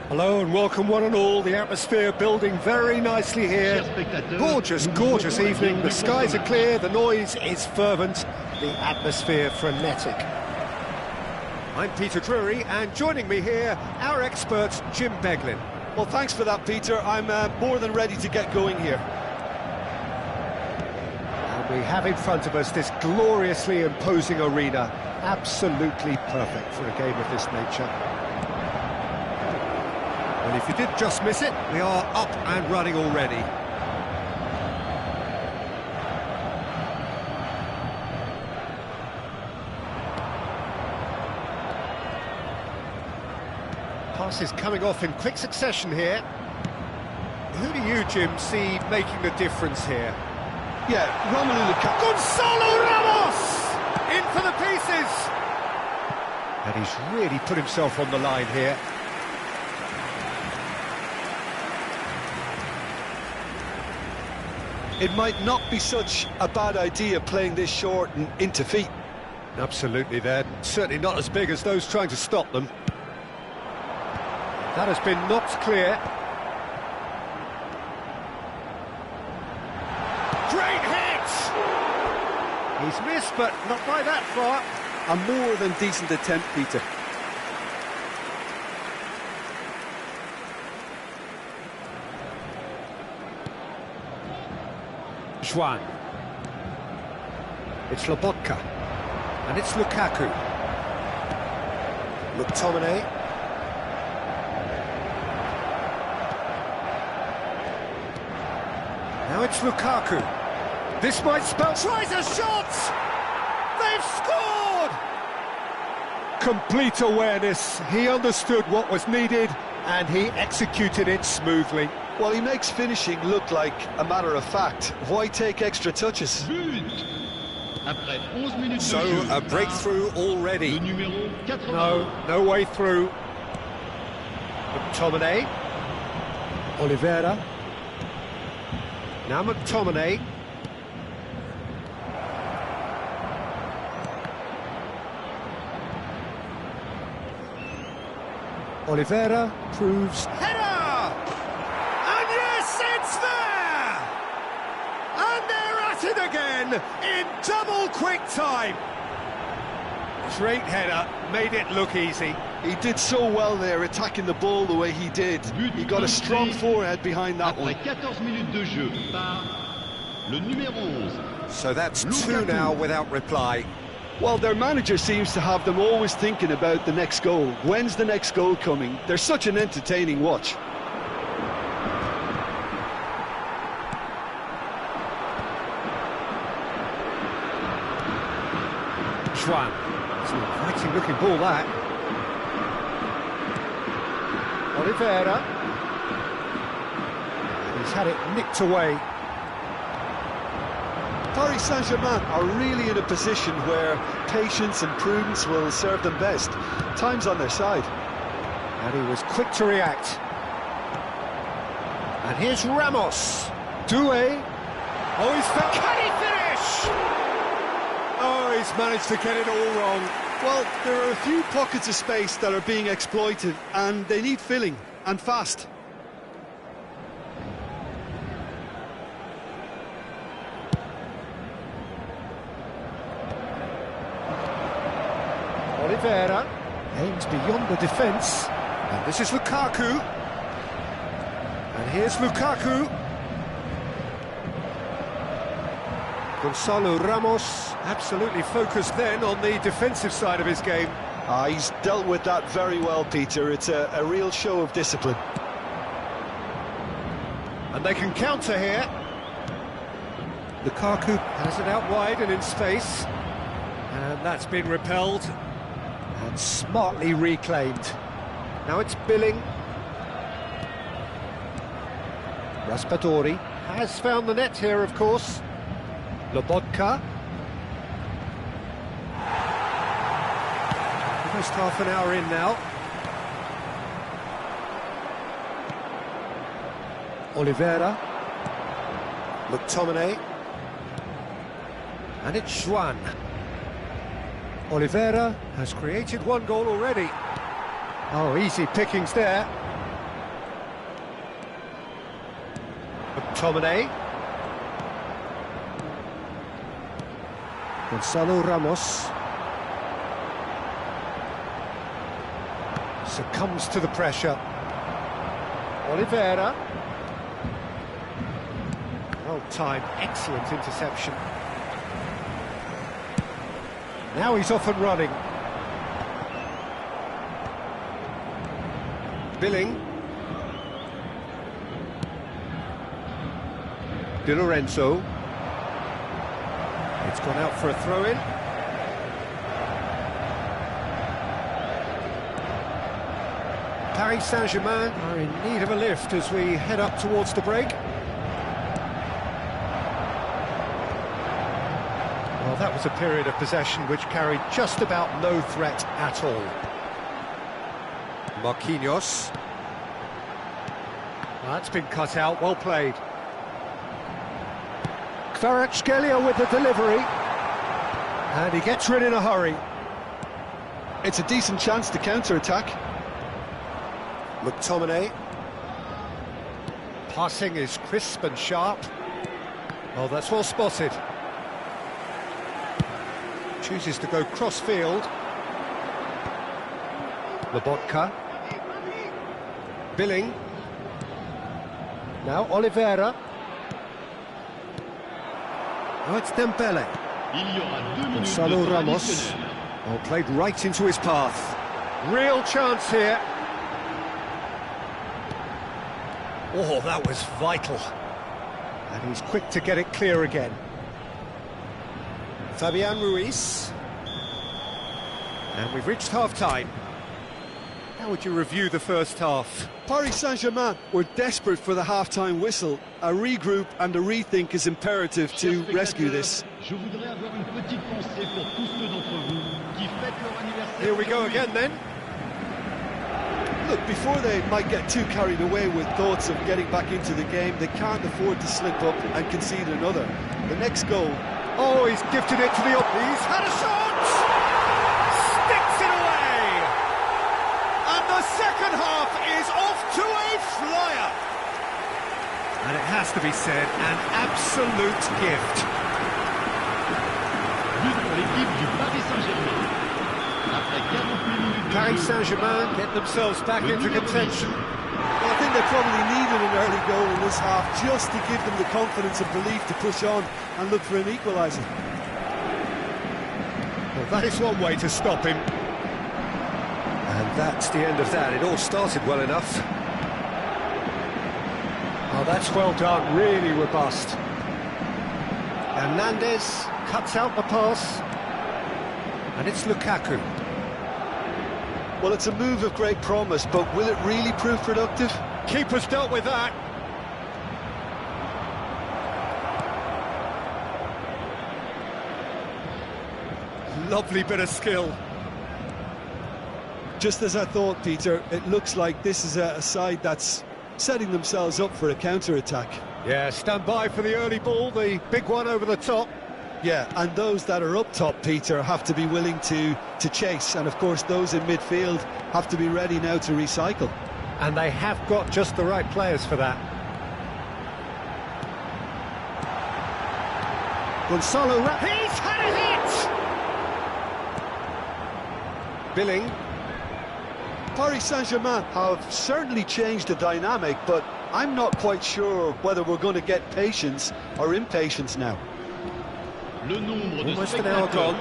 Hello and welcome one and all. The atmosphere building very nicely here. Gorgeous, gorgeous evening. The skies are clear, the noise is fervent, the atmosphere frenetic. I'm Peter Drury, and joining me here, our expert Jim Beglin. Well, thanks for that, Peter. I'm more than ready to get going here. And we have in front of us this gloriously imposing arena. Absolutely perfect for a game of this nature. And if you did just miss it, we are up and running already. Passes coming off in quick succession here. Who do you, Jim, see making the difference here? Yeah, Romelu Lukaku. Gonzalo Ramos! In for the pieces! And he's really put himself on the line here. It might not be such a bad idea playing this short and into feet. Absolutely, they're certainly not as big as those trying to stop them. That has been knocked clear. Great hit! He's missed, but not by that far. A more than decent attempt, Peter. Juan. It's Lobotka. And it's Lukaku. McTominay. Now it's Lukaku. This might spell... Tries a shot! They've scored! Complete awareness. He understood what was needed and he executed it smoothly. Well, he makes finishing look like a matter of fact. Why take extra touches? So, a breakthrough already. No way through. McTominay. Oliveira. Now McTominay. Oliveira proves... Header! And yes, it's there! And they're at it again in double quick time. Great header, made it look easy. He did so well there, attacking the ball the way he did. He got a strong forehead behind that one. So that's two now without reply. Well, their manager seems to have them always thinking about the next goal. When's the next goal coming? They're such an entertaining watch. Juan. It's an inviting looking ball, that. Oliveira. He's had it nicked away. Paris Saint-Germain are really in a position where patience and prudence will serve them best. Time's on their side. And he was quick to react. And here's Ramos. Doué. Oh, he's... Can he finish? Oh, he's managed to get it all wrong. Well, there are a few pockets of space that are being exploited, and they need filling, and fast. Oliveira aims beyond the defence, and this is Lukaku. And here's Lukaku. Gonzalo Ramos absolutely focused then on the defensive side of his game. He's dealt with that very well, Peter. It's a real show of discipline. And they can counter here. Lukaku has it out wide and in space. And that's been repelled. And smartly reclaimed. Now it's Billing. Raspadori has found the net here, of course. Lobotka. Almost half an hour in now. Oliveira. McTominay. And it's Juan. Oliveira has created one goal already. Oh, easy pickings there. McTominay. Gonzalo Ramos. Succumbs to the pressure. Oliveira. Well timed, excellent interception. Now he's off and running. Billing. Di Lorenzo. It's gone out for a throw-in. Paris Saint-Germain are in need of a lift as we head up towards the break. Well, that was a period of possession which carried just about no threat at all. Marquinhos. That's been cut out, well played. Kvaratskhelia with the delivery. And he gets rid in a hurry. It's a decent chance to counter-attack. McTominay. Passing is crisp and sharp. Oh, that's well spotted. Chooses to go cross-field. Lobotka. Billing. Now Oliveira. Oh, it's Dembele. Gonzalo Ramos. Oh, played right into his path. Real chance here. Oh, that was vital. And he's quick to get it clear again. Fabian Ruiz. And we've reached half-time. How would you review the first half? Paris Saint-Germain were desperate for the half-time whistle. A regroup and a rethink is imperative to rescue this. Here we go again then. Look, before they might get too carried away with thoughts of getting back into the game, they can't afford to slip up and concede another. The next goal... Oh, he's gifted it to the... He's had a shot! Sticks it away! And the second half is off to a flyer! And it has to be said, an absolute gift. Paris Saint-Germain get themselves back into contention. Well, I think they probably needed an early goal in this half just to give them the confidence and belief to push on and look for an equaliser. Well, that is one way to stop him. And that's the end of that. It all started well enough. Oh, that's well done, really robust. Hernandez cuts out the pass. And it's Lukaku. Well, it's a move of great promise, but will it really prove productive? Keeper's dealt with that. Lovely bit of skill. Just as I thought, Peter, it looks like this is a side that's setting themselves up for a counter-attack. Yeah, stand by for the early ball, the big one over the top. Yeah, and those that are up top, Peter, have to be willing to chase. And, of course, those in midfield have to be ready now to recycle. And they have got just the right players for that. Gonzalo He's had a hit! Billing. Paris Saint-Germain have certainly changed the dynamic, but I'm not quite sure whether we're going to get patience or impatience now. Almost an hour gone.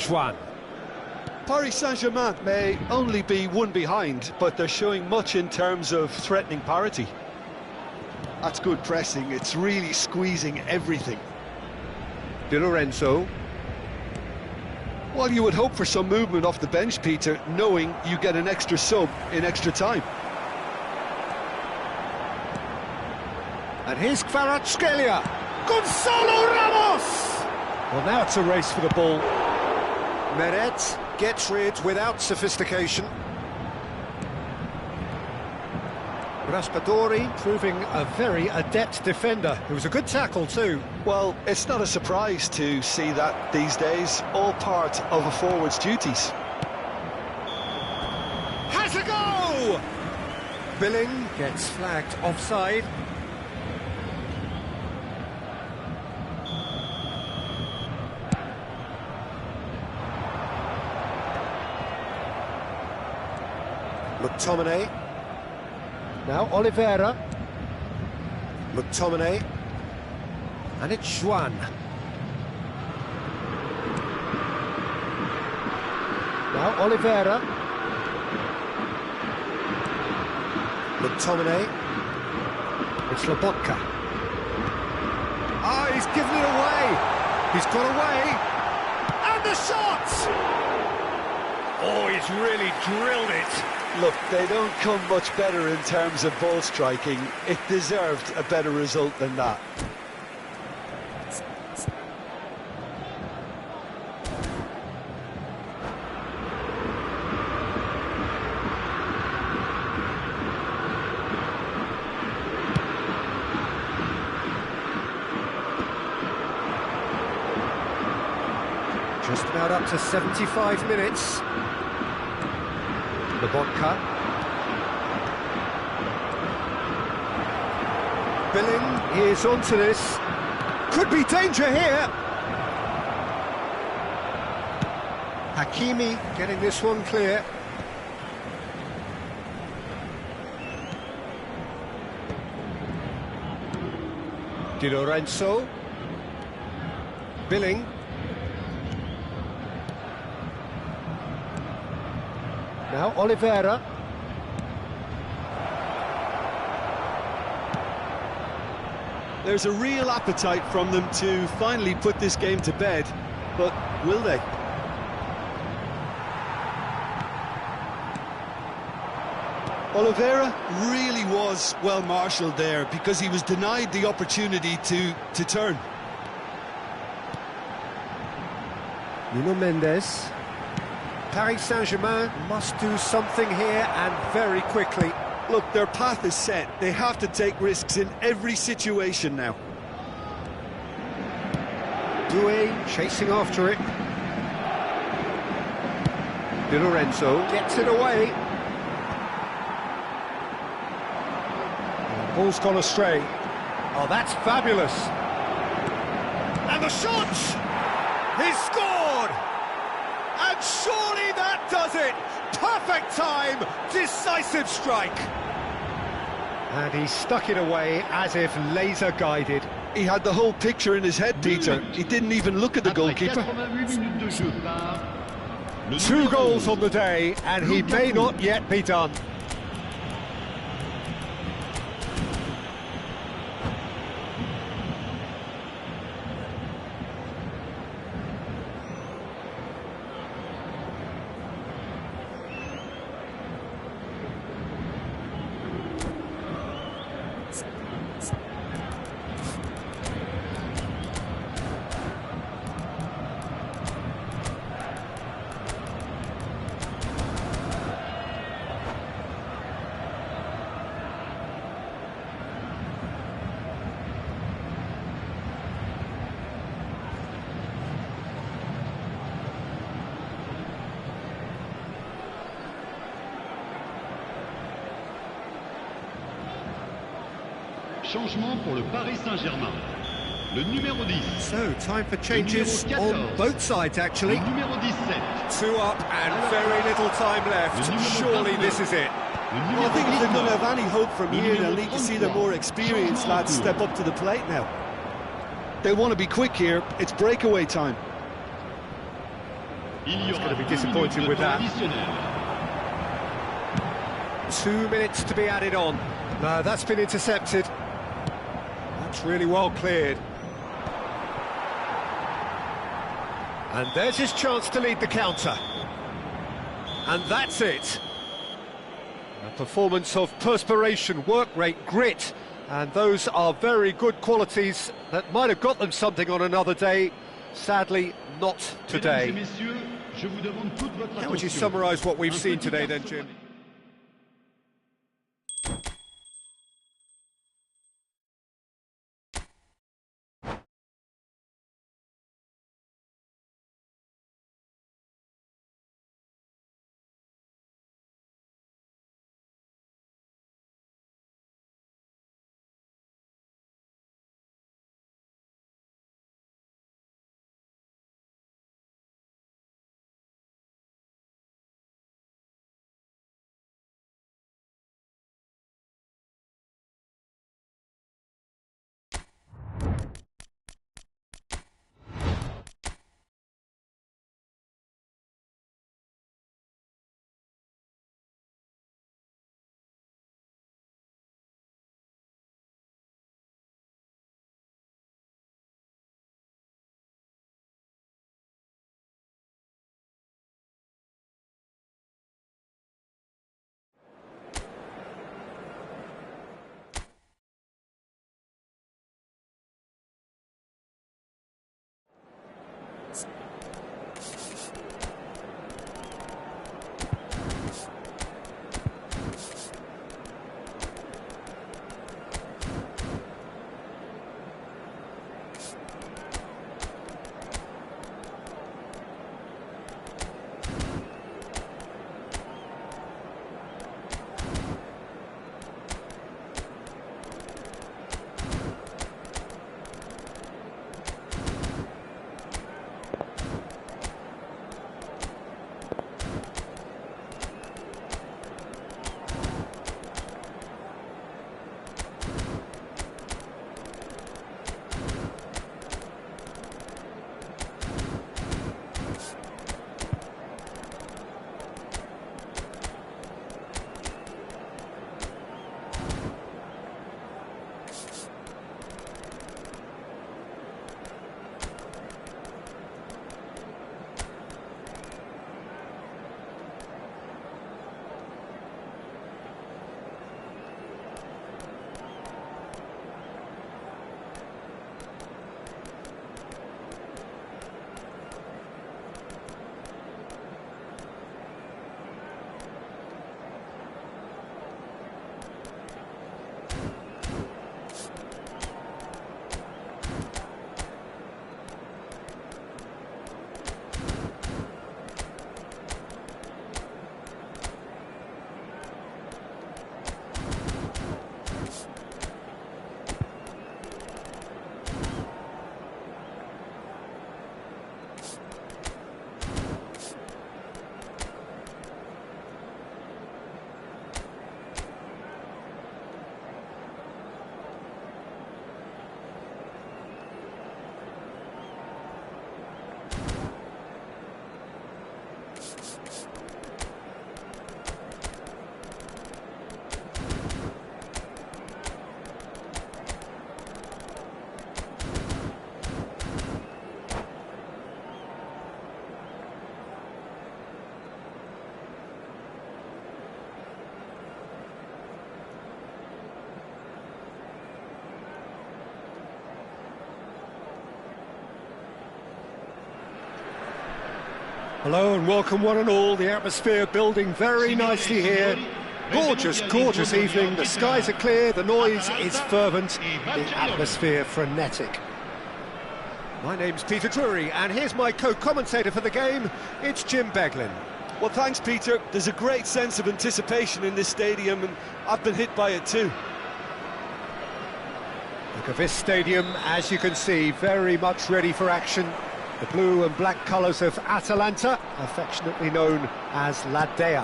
Juan. Paris Saint-Germain may only be one behind, but they're showing much in terms of threatening parity. That's good pressing, it's really squeezing everything. Di Lorenzo. Well, you would hope for some movement off the bench, Peter, knowing you get an extra sub in extra time. And here's Kvaratskhelia. Gonzalo Ramos! Well, now it's a race for the ball. Meret gets rid without sophistication. Raspadori proving a very adept defender. It was a good tackle too. Well, it's not a surprise to see that these days, all part of a forward's duties. Has a go! Billing gets flagged offside. McTominay. Now Oliveira. McTominay. And it's Juan. Now Oliveira. McTominay. It's Lobotka. Ah, he's given it away. He's got away. And the shot! Oh, he's really drilled it. Look, they don't come much better in terms of ball striking. It deserved a better result than that. Just about up to 75 minutes. Lobotka. Billing is onto this. Could be danger here. Hakimi getting this one clear. Di Lorenzo. Billing. Now Oliveira. There's a real appetite from them to finally put this game to bed, but will they? Oliveira really was well marshalled there because he was denied the opportunity to turn. Nuno Mendes. Paris Saint-Germain must do something here and very quickly. Look, their path is set. They have to take risks in every situation now. Doué chasing after it. Di Lorenzo gets it away. Ball's gone astray. Oh, that's fabulous. And the shot! He's scored! And surely that does it! Perfect time, decisive strike. And he stuck it away as if laser guided. He had the whole picture in his head, Peter. He didn't even look at the goalkeeper. 2 goals on the day, and he may not yet be done. Changement pour le Paris Saint-Germain. Le numéro 10. So, time for changes on both sides, actually. Le numéro 17. 2 up and very little time left. Surely this is it. Well, I think if they're going to have any hope from here, they'll need to see the more experienced lads step up to the plate now. They want to be quick here. It's breakaway time. He's going to be disappointed with that. 2 minutes to be added on. No, that's been intercepted. That's really well cleared. And there's his chance to lead the counter. And that's it. A performance of perspiration, work rate, grit. And those are very good qualities that might have got them something on another day. Sadly, not today. How would you summarise what we've seen today then, Jim? Hello and welcome one and all. The atmosphere building very nicely here. Gorgeous, gorgeous evening. The skies are clear, the noise is fervent, the atmosphere frenetic. My name's Peter Drury and here's my co-commentator for the game. It's Jim Beglin. Well, thanks, Peter. There's a great sense of anticipation in this stadium, and I've been hit by it too. Look at this stadium, as you can see, very much ready for action. The blue and black colours of Atalanta, affectionately known as La Dea.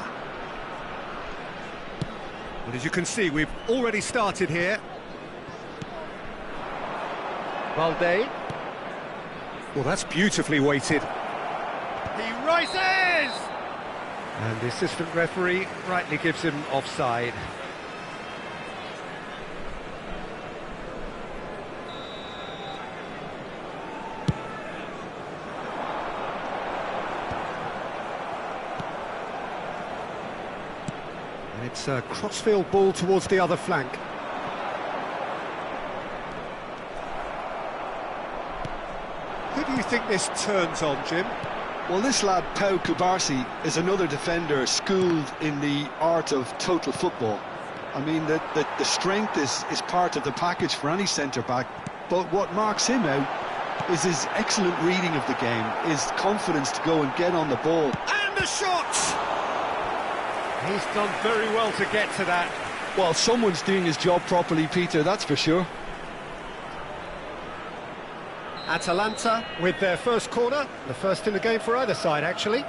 Well, as you can see, we've already started here. Valde. Well, that's beautifully weighted. He rises! And the assistant referee rightly gives him offside. And it's a crossfield ball towards the other flank. Who do you think this turns on, Jim? Well, this lad, Pau Cubarsí, is another defender schooled in the art of total football. I mean, the strength is part of the package for any centre-back, but what marks him out is his excellent reading of the game, his confidence to go and get on the ball. And the shot! He's done very well to get to that. Well, someone's doing his job properly, Peter, that's for sure. Atalanta with their first corner, the first in the game for either side, actually.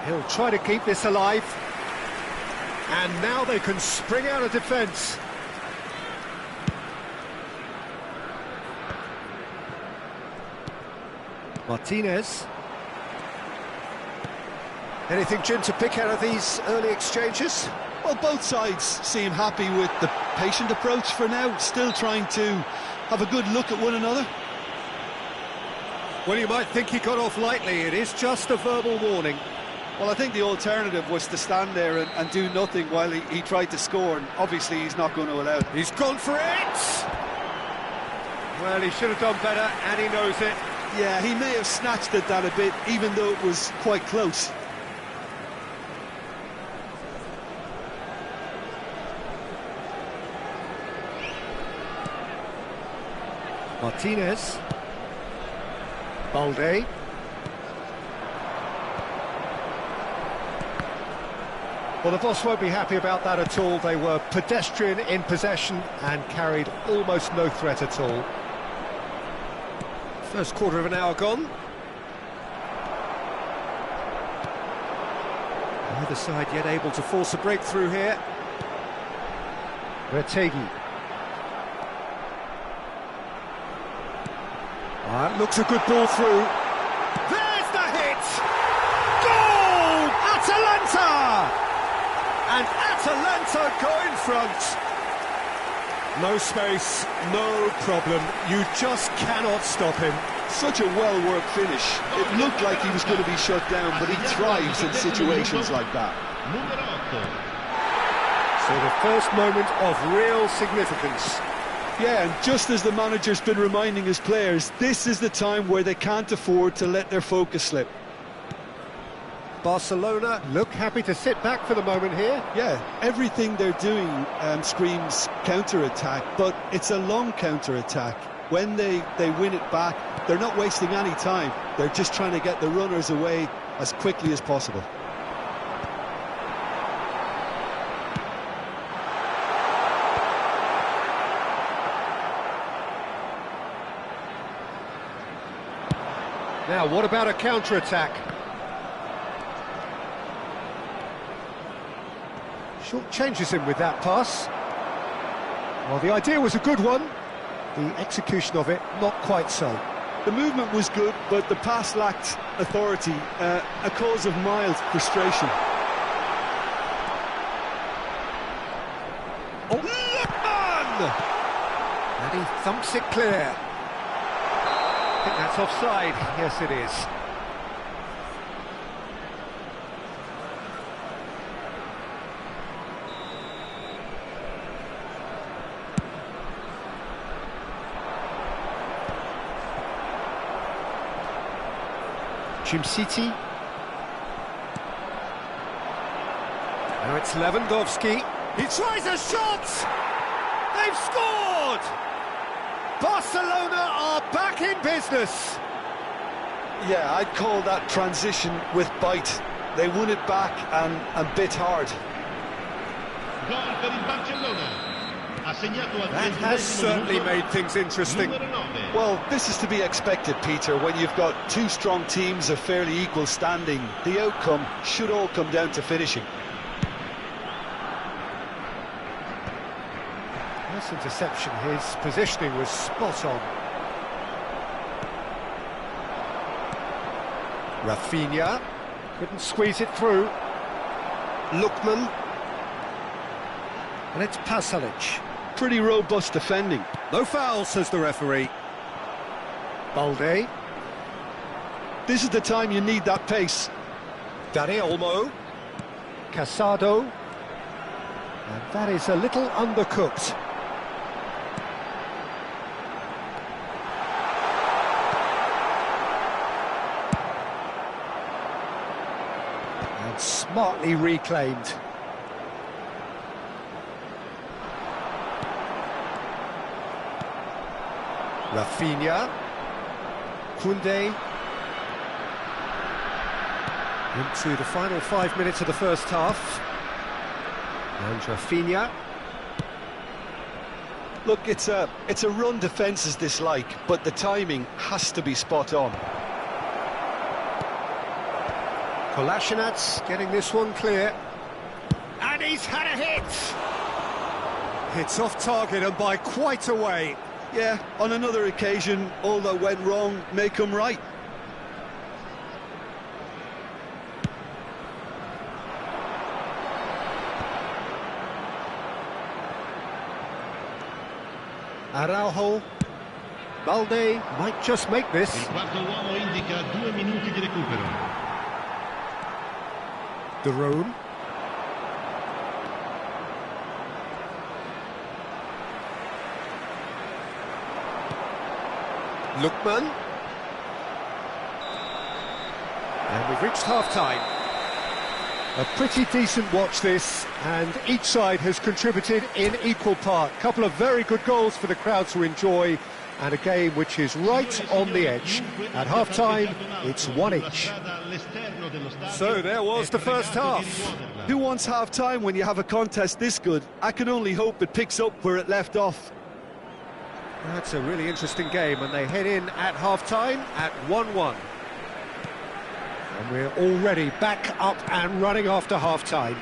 He'll try to keep this alive. And now they can spring out of defence. Martinez. Anything, Jim, to pick out of these early exchanges? Well, both sides seem happy with the patient approach for now, still trying to have a good look at one another. Well, you might think he got off lightly. It is just a verbal warning. Well, I think the alternative was to stand there and do nothing while he tried to score, and obviously he's not going to allow it. He's gone for it! Well, he should have done better, and he knows it. Yeah, he may have snatched at that a bit, even though it was quite close. Martinez. Balde. Well, the boss won't be happy about that at all. They were pedestrian in possession and carried almost no threat at all. First quarter of an hour gone. Neither side yet able to force a breakthrough here. Retegi. Looks a good ball through. There's the hit! Goal! Atalanta! And Atalanta go in front. No space, no problem. You just cannot stop him. Such a well-worked finish. It looked like he was going to be shut down, but he thrives in situations like that. So the first moment of real significance. Yeah, and just as the manager's been reminding his players, this is the time where they can't afford to let their focus slip. Barcelona look happy to sit back for the moment here. Yeah, everything they're doing screams counter-attack, but it's a long counter-attack. When they win it back, they're not wasting any time. They're just trying to get the runners away as quickly as possible. Now, what about a counter-attack? Short changes him with that pass. Well, the idea was a good one. The execution of it, not quite so. The movement was good, but the pass lacked authority, a cause of mild frustration. Oh, Lookman! And he thumps it clear. I think that's offside. Yes, it is. Jim City. Now it's Lewandowski. He tries a shot! They've scored! Barcelona are back in business. Yeah, I'd call that transition with bite. They won it back and bit hard. That has certainly made things interesting. Well, this is to be expected, Peter. When you've got two strong teams of fairly equal standing, the outcome should all come down to finishing. Nice interception. His positioning was spot on. Rafinha couldn't squeeze it through. Lookman. And it's Pasalic. Pretty robust defending. No foul, says the referee. Balde. This is the time you need that pace. Dani Olmo. Casado. And that is a little undercooked. And smartly reclaimed. Rafinha, Koundé, into the final 5 minutes of the first half, and Rafinha. Look, it's a run defence's dislike, but the timing has to be spot on. Kolasinac getting this one clear, and he's had a hit! It's off target and by quite a way. Yeah, on another occasion, all that went wrong may come right. Araujo. Balde might just make this. Il quarto uomo indica 2 minuti di recupero. De Roon. Lookman. And we've reached half-time. A pretty decent watch this, and each side has contributed in equal part. A couple of very good goals for the crowd to enjoy, and a game which is right on the edge. At half-time, it's 1 each. So there was the first half. Who wants half-time when you have a contest this good? I can only hope it picks up where it left off. That's a really interesting game, and they head in at half-time at 1-1. And we're already back up and running after half-time.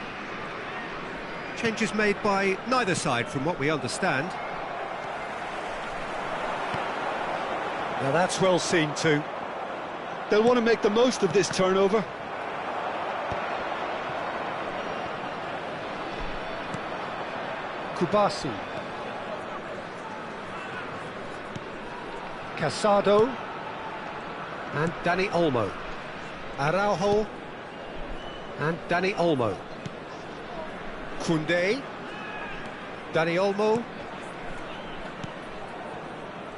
Changes made by neither side, from what we understand. Now that's well seen too. They'll want to make the most of this turnover. Kubasi. Casado. And Dani Olmo. Araujo. And Dani Olmo. Koundé. Dani Olmo.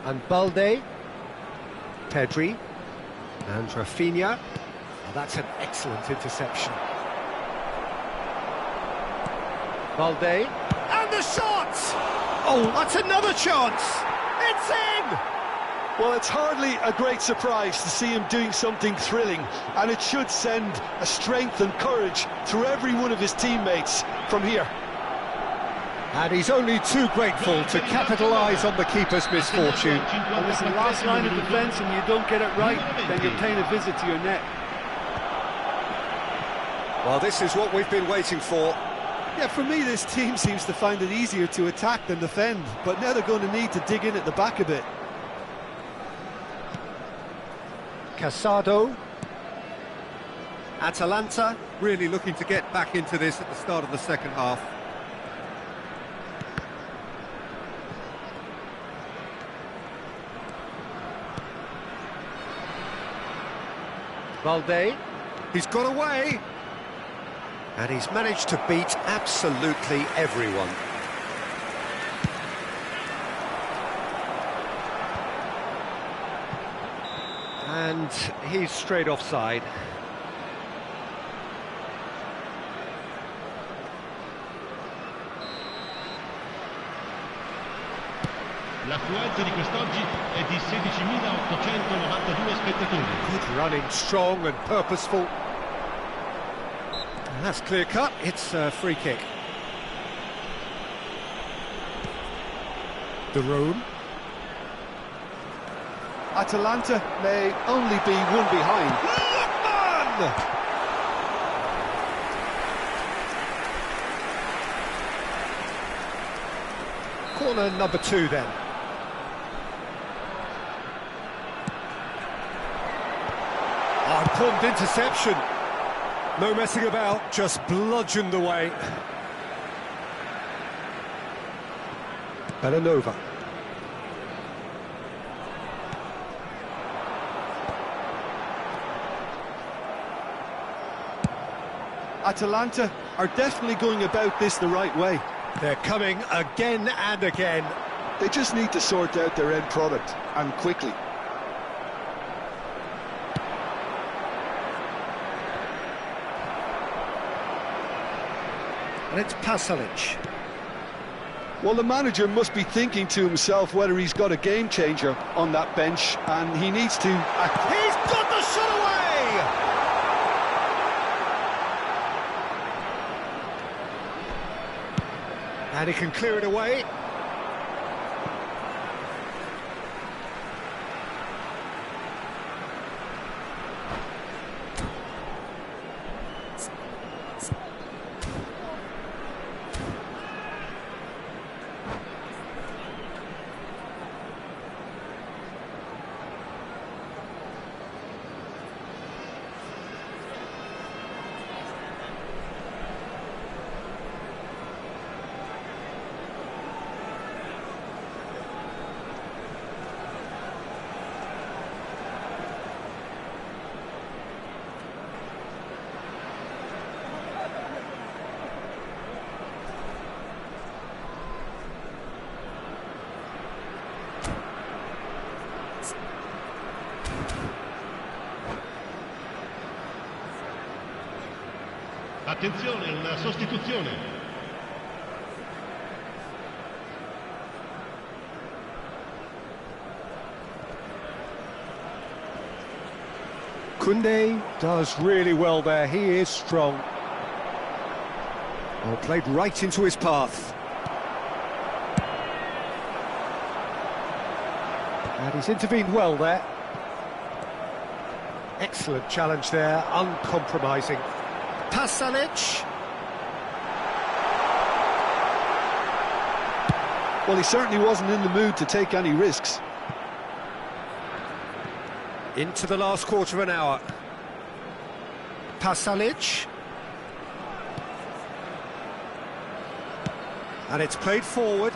And Balde. Pedri. And Rafinha. Oh, that's an excellent interception. Balde. And the shot! Oh, that's another chance! It's in! Well, it's hardly a great surprise to see him doing something thrilling, and it should send a strength and courage through every one of his teammates from here. And he's only too grateful to capitalise on the keeper's misfortune. And it's the last line of defence and you don't get it right, then you're paying a visit to your net. Well, this is what we've been waiting for. Yeah, for me, this team seems to find it easier to attack than defend, but now they're going to need to dig in at the back a bit. Casado. Atalanta really looking to get back into this at the start of the second half. Balde. He's got away. And he's managed to beat absolutely everyone. And he's straight offside. L'affluenza di quest'oggi è di 16.892 spettatori. Good running, strong and purposeful. And that's clear cut, it's a free kick. The room. Atalanta may only be one behind. Lookman! Corner number 2 then. Oh, important interception. No messing about, just bludgeoned away. Bellanova. Atalanta are definitely going about this the right way. They're coming again and again. They just need to sort out their end product, and quickly. And it's Pasalic. Well, the manager must be thinking to himself whether he's got a game changer on that bench, and he needs to act. He's got the shot away! And he can clear it away. Attenzione, una sostituzione. Koundé does really well there, he is strong. Well, played right into his path. And he's intervened well there. Excellent challenge there, uncompromising. Pasalic. Well, he certainly wasn't in the mood to take any risks. Into the last quarter of an hour. Pasalic. And it's played forward.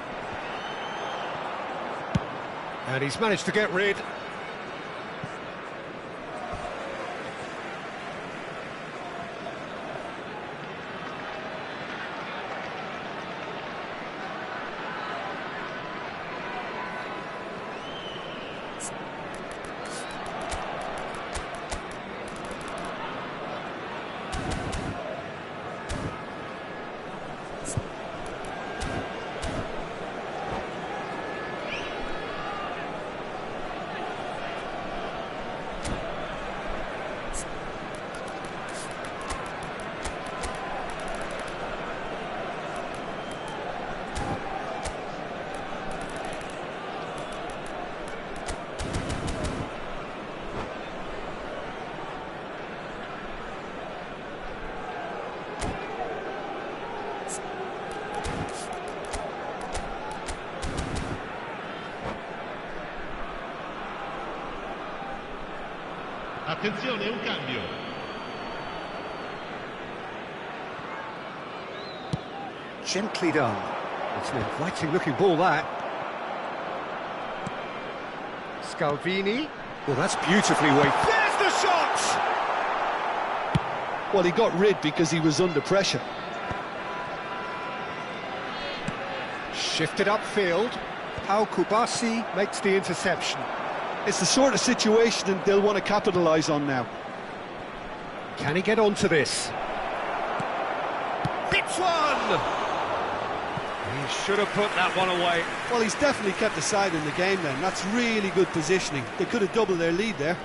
And he's managed to get rid. Attenzione, un cambio. Gently done. It's an inviting looking ball, that. Scalvini. Well, that's beautifully weighted. There's the shot! Well, he got rid because he was under pressure. Shifted upfield. Pau Kubasi makes the interception. It's the sort of situation they'll want to capitalise on now. Can he get onto this? Hits one! He should have put that one away. Well, he's definitely kept the side in the game then. That's really good positioning. They could have doubled their lead there.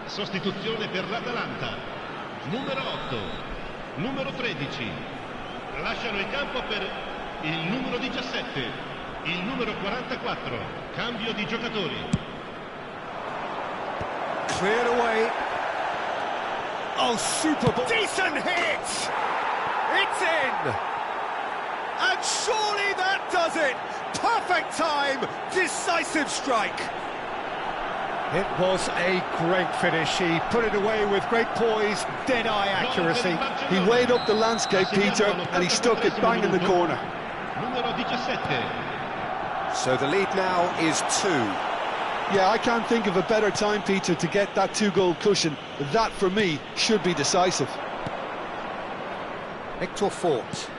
Sostituzione per l'Atalanta. Numero 8, numero 13. Lasciano il campo per il numero 17, il numero 44. Cambio di giocatori. Cleared away. Oh, super ball. Decent hit! It's in! And surely that does it! Perfect time! Decisive strike! It was a great finish. He put it away with great poise, dead-eye accuracy. He weighed up the landscape, Peter, and he stuck it bang in the corner. Numero 17. So the lead now is 2. Yeah, I can't think of a better time, Peter, to get that 2-goal cushion. That, for me, should be decisive. Victor Fort.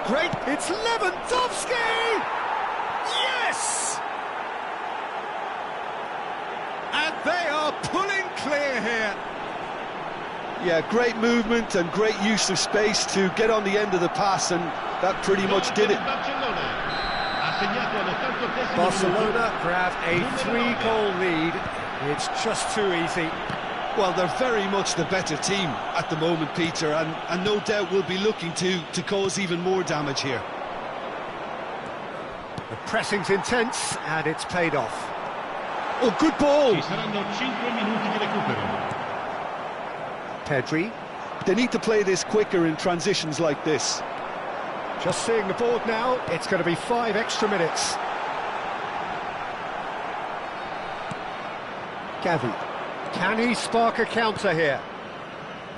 Great, it's Lewandowski! Yes! And they are pulling clear here. Yeah, great movement and great use of space to get on the end of the pass, and that pretty much did it. Barcelona grab a 3-goal lead. It's just too easy. Well, they're very much the better team at the moment, Peter, and no doubt will be looking to cause even more damage here. The pressing's intense, and it's paid off. Oh, good ball! Ci saranno 5 minuti di recupero. Pedri. They need to play this quicker in transitions like this. Just seeing the board now, it's going to be 5 extra minutes. Gavi. Can he spark a counter here?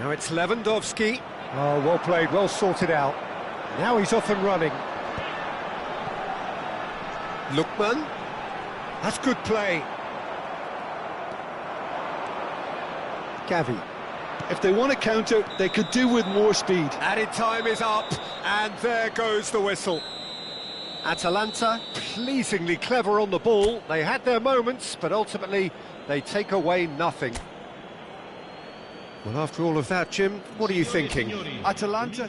Now it's Lewandowski. Oh, well played, well sorted out. Now he's off and running. Lookman. That's good play. Gavi. If they want to counter, they could do with more speed. Added time is up, and there goes the whistle. Atalanta, pleasingly clever on the ball. They had their moments, but ultimately they take away nothing. Well, after all of that, Jim, what are you thinking? Atalanta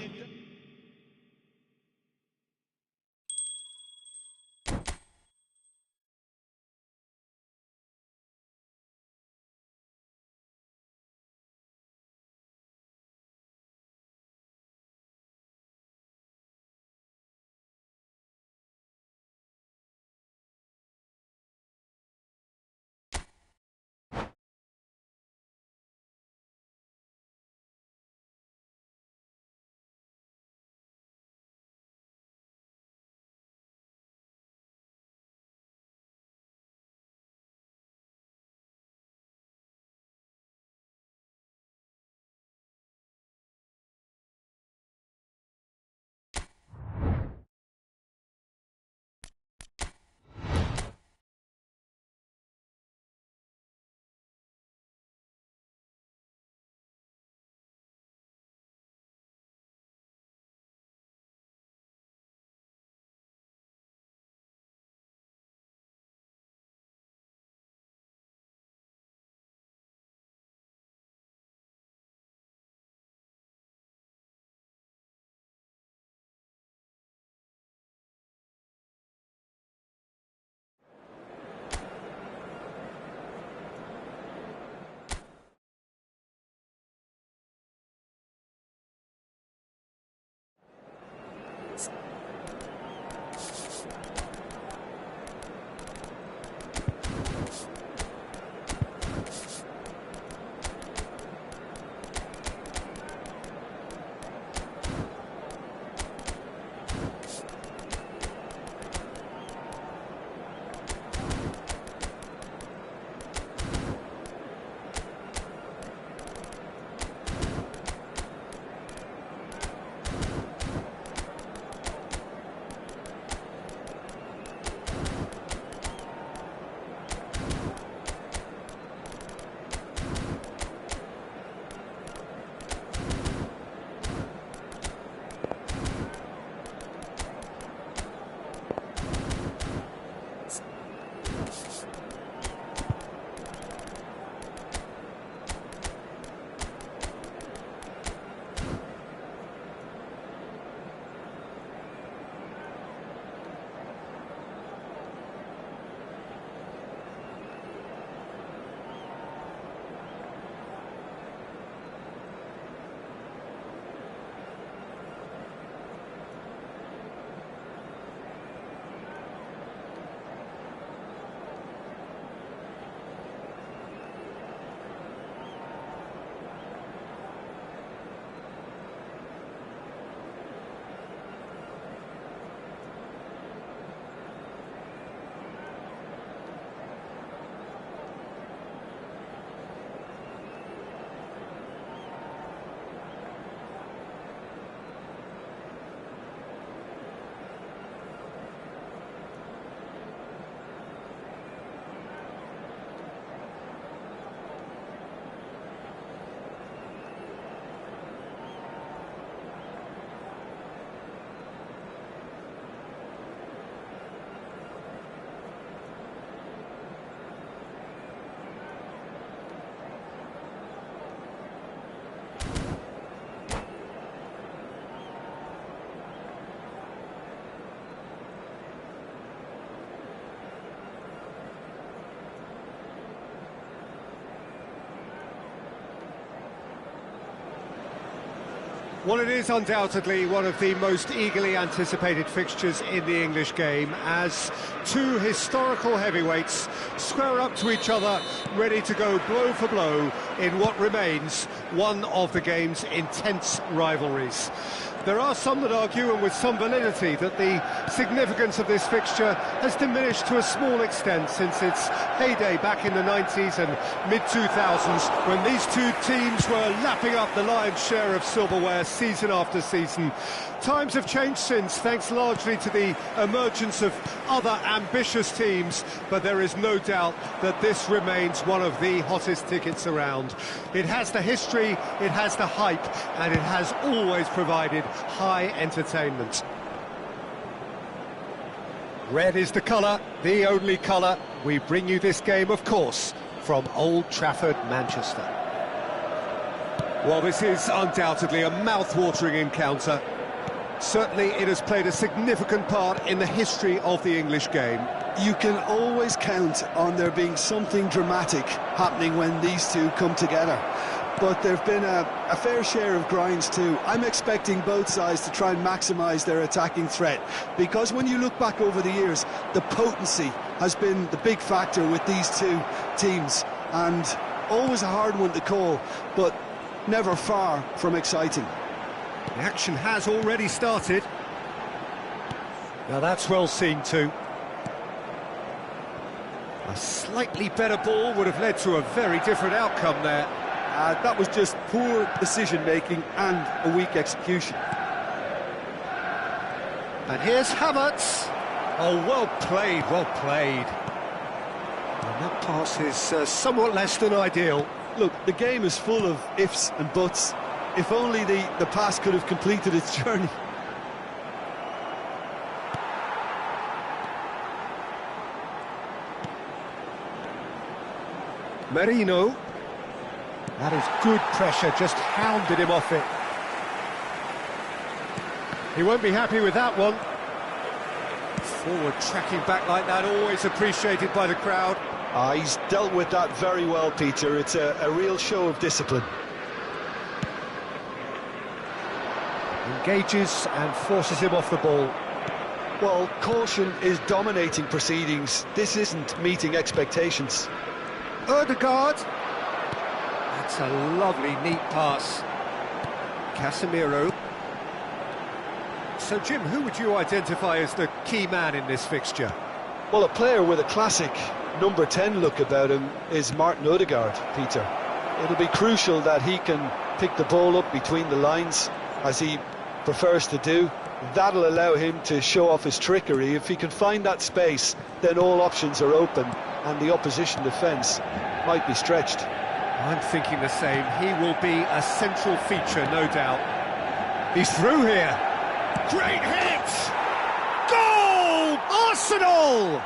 Well, it is undoubtedly one of the most eagerly anticipated fixtures in the English game, as two historical heavyweights square up to each other, ready to go blow for blow in what remains one of the game's intense rivalries. There are some that argue, and with some validity, that the significance of this fixture has diminished to a small extent since its heyday back in the 90s and mid-2000s, when these two teams were lapping up the lion's share of silverware season after season. Times have changed since, thanks largely to the emergence of other ambitious teams, but there is no doubt that this remains one of the hottest tickets around. It has the history, it has the hype, and it has always provided high entertainment. Red is the colour, the only colour. We bring you this game, of course, from Old Trafford, Manchester. Well, this is undoubtedly a mouth-watering encounter. Certainly it has played a significant part in the history of the English game. You can always count on there being something dramatic happening when these two come together. But there have been a fair share of grinds too. I'm expecting both sides to try and maximise their attacking threat, because when you look back over the years, the potency has been the big factor with these two teams, and always a hard one to call, but never far from exciting. The action has already started. Now that's well seen too. A slightly better ball would have led to a very different outcome there. That was just poor decision-making and a weak execution. And here's Havertz. Oh, well played, well played. And that pass is somewhat less than ideal. Look, the game is full of ifs and buts. If only the pass could have completed its journey. Merino. That is good pressure, just hounded him off it. He won't be happy with that one. Forward tracking back like that, always appreciated by the crowd. He's dealt with that very well, Peter. It's a real show of discipline. Engages and forces him off the ball. Well, caution is dominating proceedings. This isn't meeting expectations. Ødegaard. That's a lovely, neat pass. Casemiro. So, Jim, who would you identify as the key man in this fixture? Well, a player with a classic number 10 look about him is Martin Ødegaard, Peter. It'll be crucial that he can pick the ball up between the lines, as he prefers to do. That'll allow him to show off his trickery. If he can find that space, then all options are open, and the opposition defence might be stretched. I'm thinking the same. He will be a central feature, no doubt. He's through here. Great hit! Goal! Arsenal!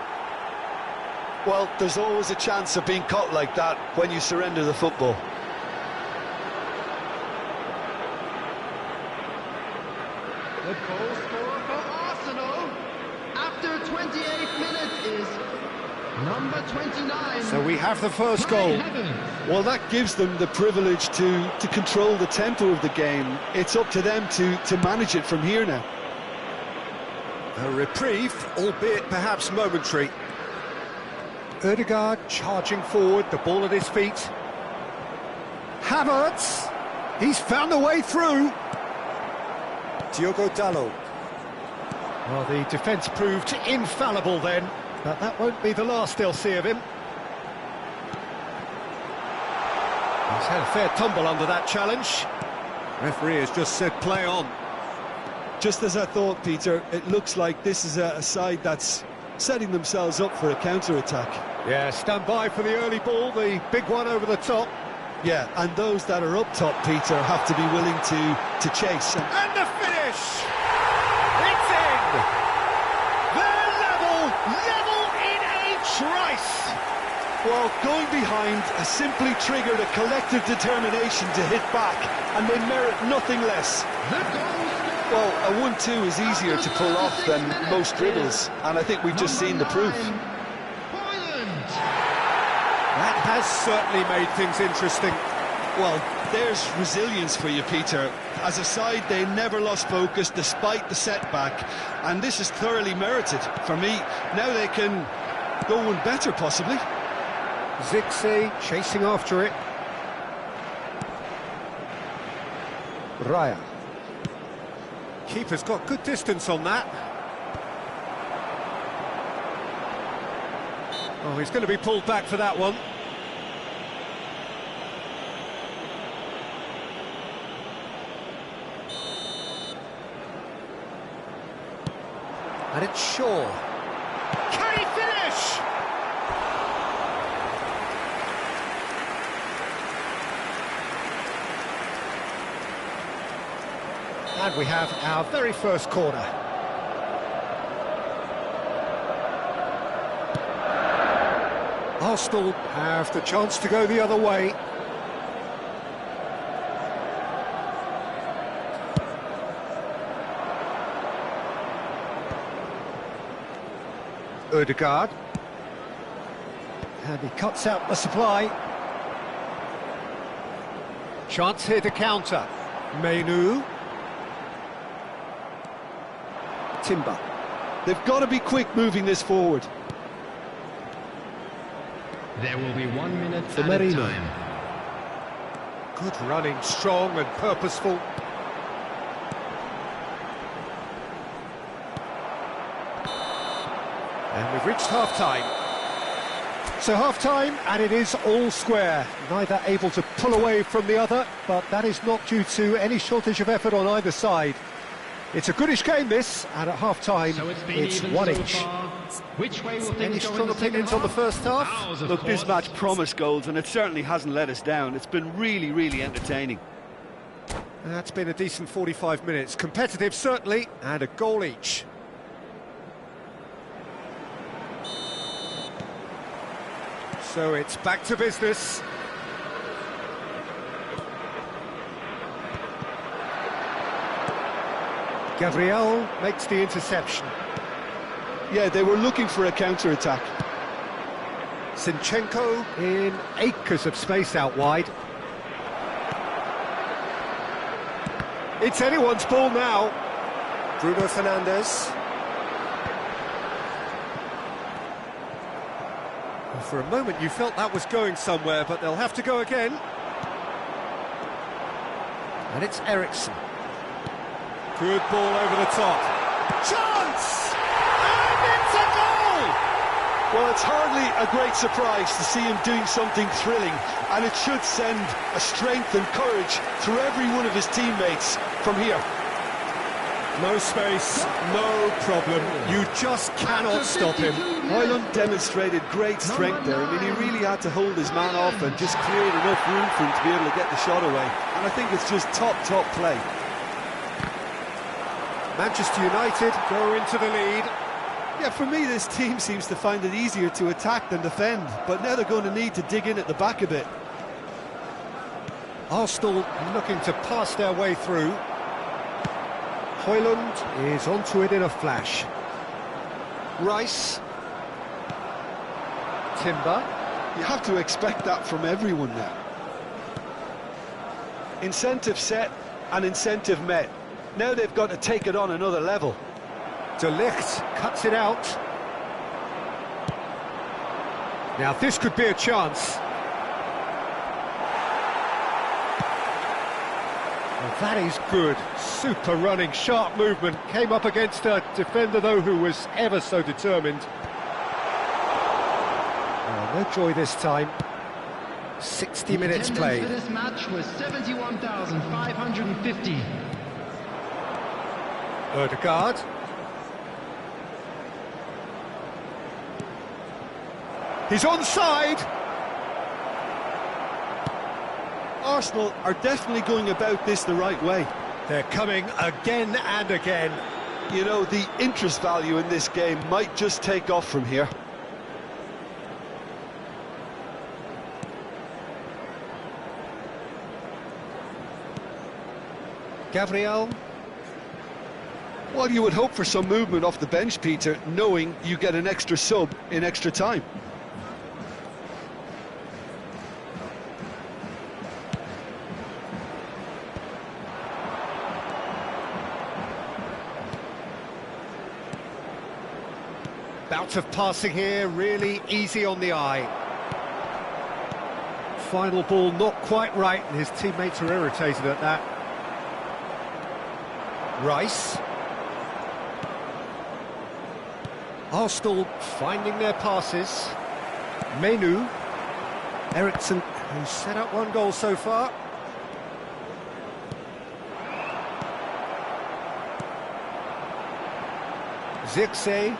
Well, there's always a chance of being caught like that when you surrender the football. The goal scorer for Arsenal after 28 minutes is number 29. So we have the first goal. Well, that gives them the privilege to control the tempo of the game. It's up to them to manage it from here now. A reprieve, albeit perhaps momentary. Ødegaard charging forward, the ball at his feet. Havertz, he's found a way through. Diogo Dalot. Well, the defence proved infallible then, but that won't be the last they'll see of him. He's had a fair tumble under that challenge. Referee has just said play on. Just as I thought, Peter, it looks like this is a side that's setting themselves up for a counter-attack. Yeah, stand by for the early ball, the big one over the top. Yeah, and those that are up top, Peter, have to be willing to chase. And the finish! It's in! They're level in a trice! Well, going behind has simply triggered a collective determination to hit back, and they merit nothing less. Well, a 1-2 is easier to pull off than most dribbles, and I think we've just seen the proof. That has certainly made things interesting. Well, there's resilience for you, Peter. As a side, they never lost focus despite the setback, and this is thoroughly merited. For me, now they can go one better, possibly. Zixi chasing after it. Raya. Keeper's got good distance on that. Oh, he's going to be pulled back for that one. And it's Shaw. Can he finish? And we have our very first corner. Arsenal have the chance to go the other way. Ødegaard. And he cuts out the supply. Chance here to counter. Menu. Timber. They've got to be quick moving this forward. There will be 1 minute For at a Merino. time. Good running, strong and purposeful. And we've reached half-time. So half-time, and it is all square. Neither able to pull away from the other, but that is not due to any shortage of effort on either side. It's a goodish game, this, and at half-time, So it's been it's even one so each. far. Which way will Any things go strong in the second opinions on the half? first half? Ours, of Look, this course. match promised goals, and it certainly hasn't let us down. It's been really, really entertaining. That's been a decent 45 minutes. Competitive, certainly, and a goal each. So it's back to business. Gabriel makes the interception. Yeah, they were looking for a counter-attack. Zinchenko in acres of space out wide. It's anyone's ball now. Bruno Fernandes. Well, for a moment you felt that was going somewhere, but they'll have to go again. And it's Eriksson. Good ball over the top. Chance! And it's a goal! Well, it's hardly a great surprise to see him doing something thrilling, and it should send a strength and courage through every one of his teammates from here. No space, no problem. You just cannot stop him. Højlund demonstrated great strength there. I mean, he really had to hold his man off and just create enough room for him to be able to get the shot away. And I think it's just top play. Manchester United go into the lead. Yeah, for me, this team seems to find it easier to attack than defend, but now they're going to need to dig in at the back a bit. Arsenal looking to pass their way through. Højlund is onto it in a flash. Rice. Timber. You have to expect that from everyone now. Incentive set and incentive met. Now they've got to take it on another level. De Ligt cuts it out. Now this could be a chance. Well, that is good. Super running, sharp movement. Came up against a defender, though, who was ever so determined. Oh, no joy this time. 60 minutes The played. attendance for this match was 71,550. Ødegaard. He's onside. Arsenal are definitely going about this the right way. They're coming again and again. You know, the interest value in this game might just take off from here. Gabriel. Well, you would hope for some movement off the bench, Peter, knowing you get an extra sub in extra time. Bout of passing here, really easy on the eye. Final ball not quite right, and his teammates are irritated at that. Rice. Arsenal finding their passes. Menu. Eriksson, who's set up one goal so far. Zirkzee.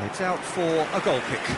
It's out for a goal kick.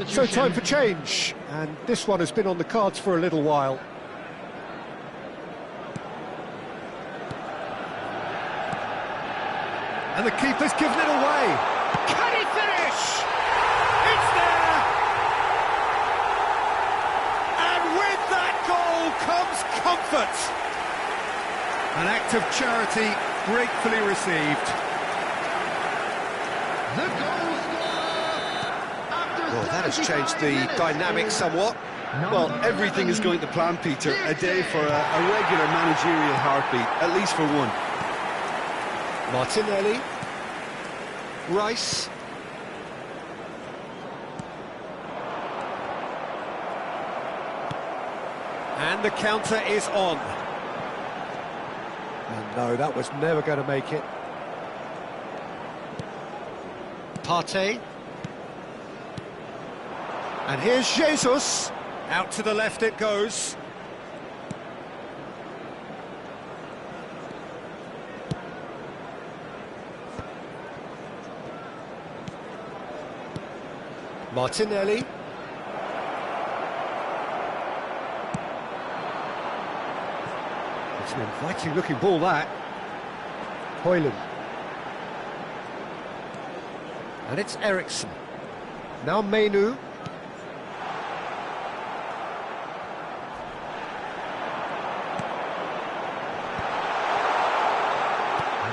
So time for change, and this one has been on the cards for a little while. And the keeper's given it away. Can he finish? It's there! And with that goal comes comfort. An act of charity gratefully received. The goal Well, that has changed the dynamic somewhat. Well, everything is going to plan, Peter. A day for a regular managerial heartbeat, at least for one. Martinelli. Rice. And the counter is on. And no, that was never going to make it. Partey. And here's Jesus. Out to the left it goes. Martinelli. It's an inviting looking ball, that. Højlund. And it's Eriksson. Now Menu.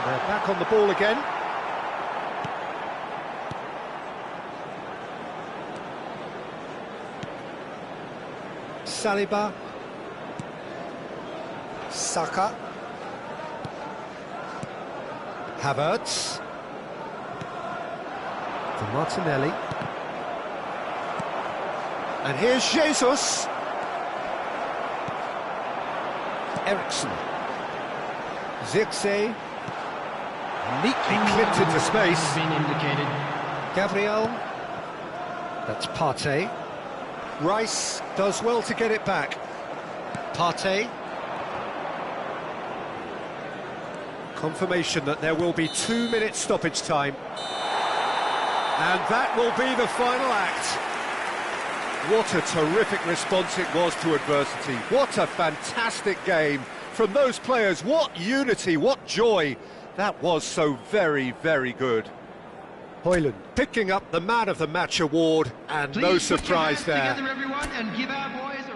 They're back on the ball again. Saliba. Saka. Havertz. For Martinelli. And here's Jesus. Eriksson. Zirkzee. Neatly clipped into space. been indicated. Gabriel. That's Partey. Rice does well to get it back. Partey. Confirmation that there will be 2 minutes stoppage time. And that will be the final act. What a terrific response it was to adversity. What a fantastic game from those players. What unity, what joy. That was so very, very good. Højlund picking up the Man of the Match award, and no surprise there. Together, everyone, and give our boys a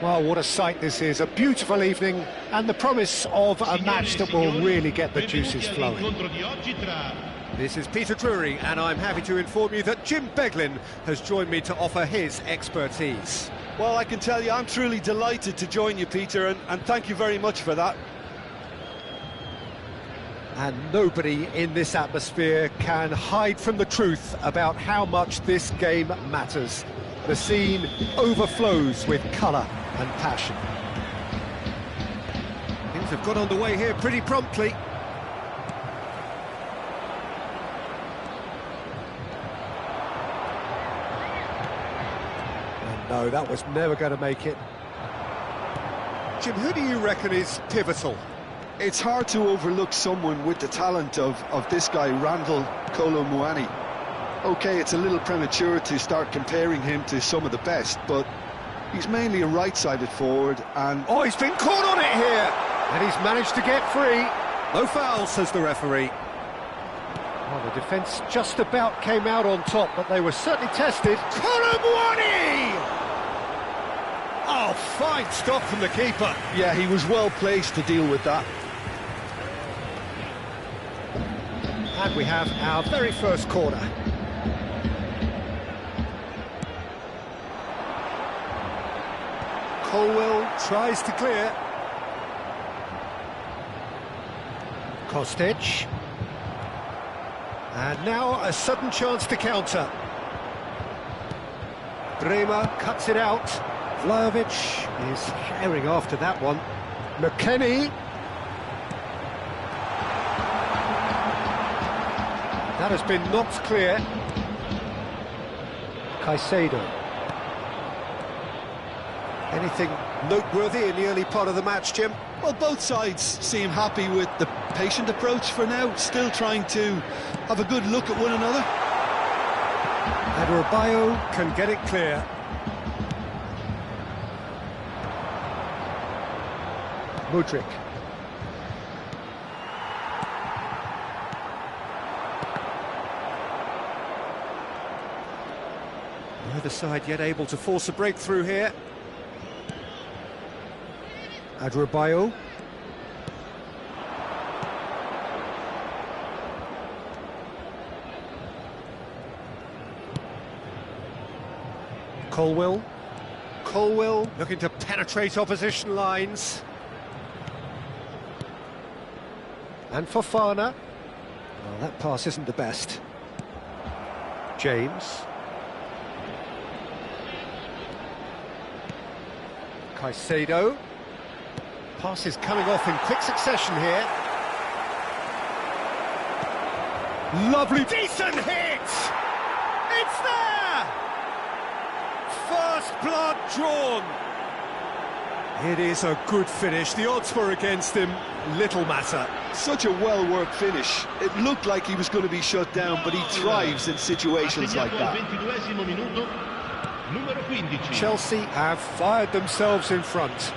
Well, what a sight this is, a beautiful evening, and the promise of a match that will really get the juices flowing. This is Peter Drury, and I'm happy to inform you that Jim Beglin has joined me to offer his expertise. Well, I can tell you I'm truly delighted to join you, Peter, and thank you very much for that. And nobody in this atmosphere can hide from the truth about how much this game matters. The scene overflows with colour and passion. Things have got underway here pretty promptly. And no, that was never going to make it. Jim, who do you reckon is pivotal? It's hard to overlook someone with the talent of this guy, Randall Kolo Muani. OK, it's a little premature to start comparing him to some of the best, but he's mainly a right-sided forward, and... Oh, he's been caught on it here! And he's managed to get free. No foul, says the referee. Well, the defence just about came out on top, but they were certainly tested. Kolo Muani! Oh, fine stop from the keeper. Yeah, he was well placed to deal with that. And we have our very first corner. Colwell tries to clear. Kostic. And now a sudden chance to counter. Bremer cuts it out. Vlahovic is carrying after that one. McKennie. That has been knocked clear. Caicedo. Anything noteworthy in the early part of the match, Jim? Well, both sides seem happy with the patient approach for now, still trying to have a good look at one another. Adebayo can get it clear. Mudryk. Neither side yet able to force a breakthrough here. Adebayo. Colwell. Colwell looking to penetrate opposition lines. And Fofana. Well, that pass isn't the best. James. Caicedo. Passes coming off in quick succession here. Lovely, decent hit! It's there! First blood drawn. It is a good finish. The odds were against him. Little matter. Such a well-worked finish. It looked like he was going to be shut down, but he thrives in situations like that. Chelsea have fired themselves in front.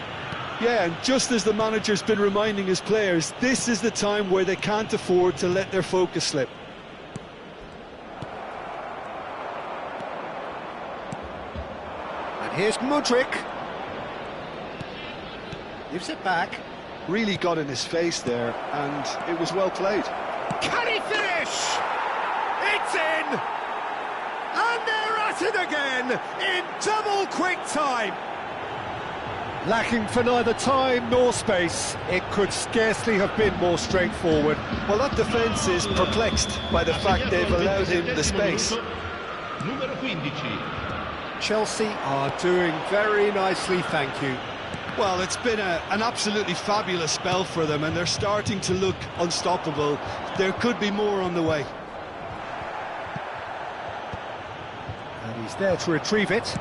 Yeah, and just as the manager's been reminding his players, this is the time where they can't afford to let their focus slip. And here's Mudryk. Gives it back. Really got in his face there, and it was well played. Can he finish? It's in! And they're at it again in double quick time. Lacking for neither time nor space, it could scarcely have been more straightforward. Well, that defence is perplexed by the fact they've allowed him the space. Chelsea are doing very nicely, thank you. Well, it's been an absolutely fabulous spell for them, and they're starting to look unstoppable. There could be more on the way. And he's there to retrieve it.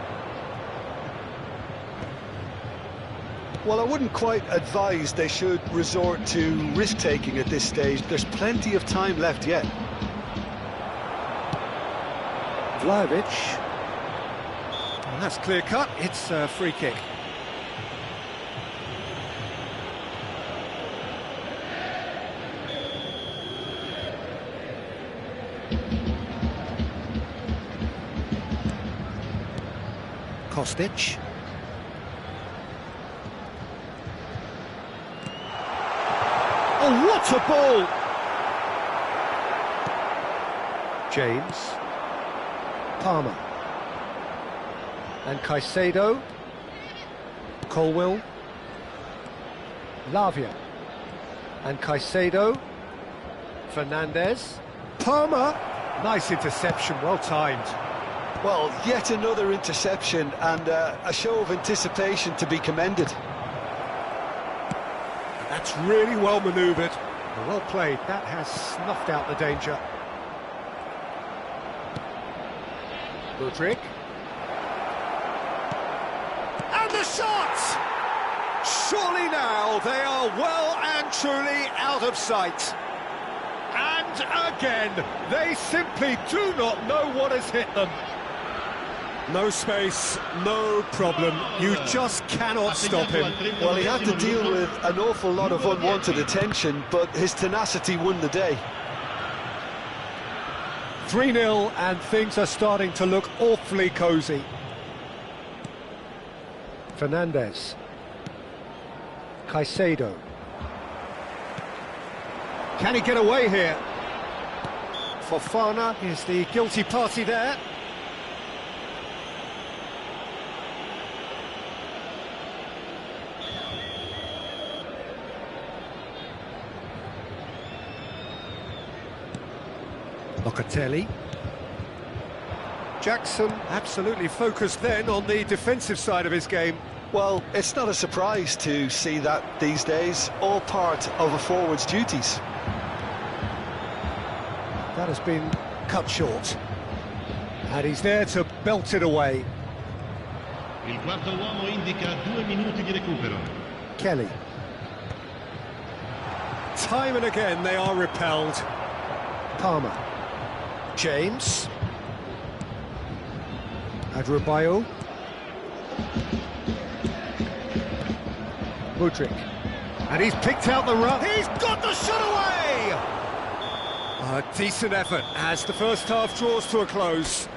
Well, I wouldn't quite advise they should resort to risk-taking at this stage. There's plenty of time left yet. Vlahovic. Well, that's clear-cut. It's a free kick. Kostic. Oh, what a ball! James. Palmer. And Caicedo. Colwill. Lavia. And Caicedo. Fernandez. Palmer. Nice interception, well timed. Well, yet another interception and a show of anticipation to be commended. That's really well manoeuvred. Well played. That has snuffed out the danger. Mudryk. And the shot! Surely now they are well and truly out of sight. And again, they simply do not know what has hit them. No space, no problem. You just cannot stop him. Well, he had to deal with an awful lot of unwanted attention, but his tenacity won the day. 3-0 and things are starting to look awfully cosy. Fernandez. Caicedo. Can he get away here? Fofana is the guilty party there. Locatelli. Jackson absolutely focused then on the defensive side of his game. Well, it's not a surprise to see that these days, all part of a forward's duties. That has been cut short. And he's there to belt it away. Il quarto uomo indica 2 minuti di recupero. Kelly. Time and again they are repelled. Palmer. James. Adebayo. Mudryk. And he's picked out the run. He's got the shot away! A decent effort as the first half draws to a close.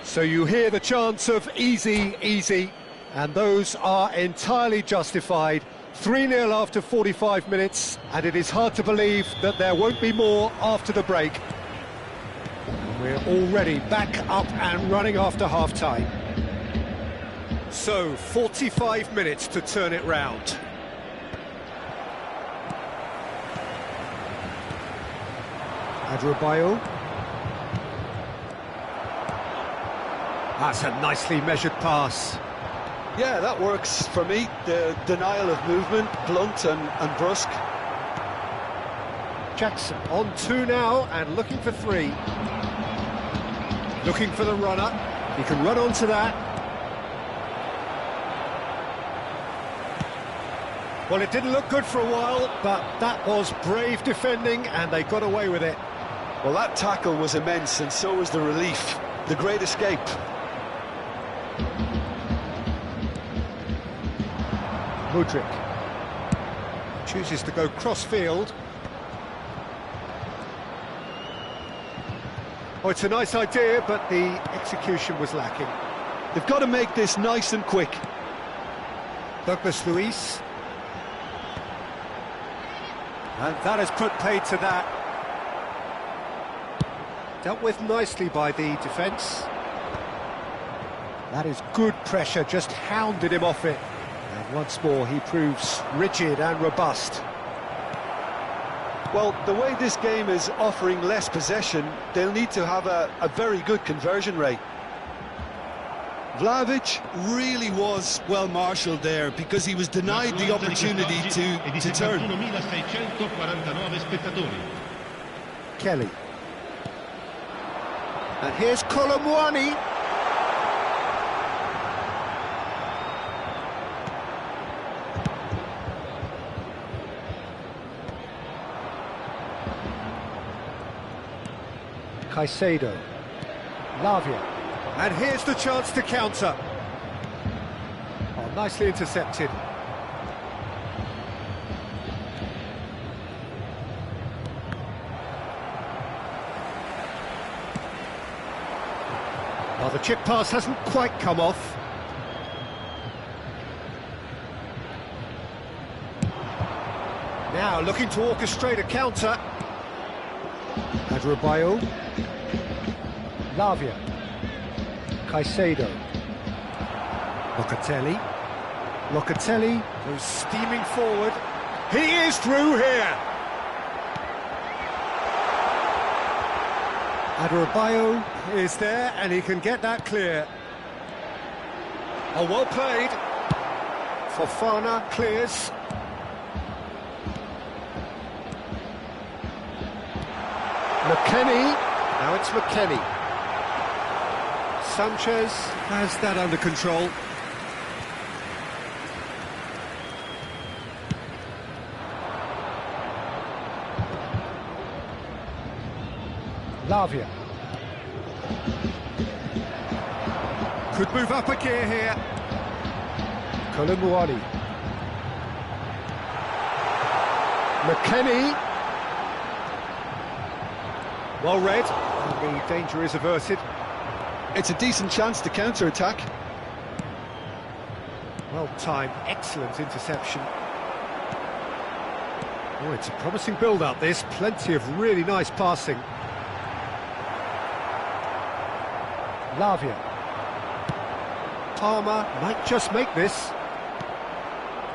So you hear the chants of easy, easy, and those are entirely justified. 3-0 after 45 minutes, and it is hard to believe that there won't be more after the break. We're already back up and running after half-time. So, 45 minutes to turn it round. Adebayo. That's a nicely measured pass. Yeah, that works for me. The denial of movement, blunt and brusque. Jackson on 2 now and looking for 3. Looking for the runner. He can run onto that. Well, it didn't look good for a while, but that was brave defending and they got away with it. Well, that tackle was immense, and so was the relief. The great escape. Mudryk chooses to go cross-field. Oh, it's a nice idea, but the execution was lacking. They've got to make this nice and quick. Douglas Luiz. And that has put paid to that. Dealt with nicely by the defence. That is good pressure, just hounded him off it. And once more he proves rigid and robust. Well, the way this game is offering less possession, they'll need to have a very good conversion rate. Vlahovic really was well marshalled there because he was denied the opportunity to turn. Kelly. And here's Colomwani. Caicedo. Lavia. And here's the chance to counter. Oh, nicely intercepted. Well, the chip pass hasn't quite come off. Now looking to orchestrate a counter. Adrabayo. Lavia. Caicedo. Locatelli. Locatelli Goes steaming forward. He is through here. Adrabayo Is there, and he can get that clear. Oh, well played. Fofana clears. McKennie. Now it's McKennie. Sanchez. Has that under control. Lavia. Could move up a gear here. Kolumuani. McKennie. Well read. And the danger is averted. It's a decent chance to counter-attack. Well timed, excellent interception. Oh, it's a promising build-up, this. Plenty of really nice passing. Lavia. Palmer might just make this.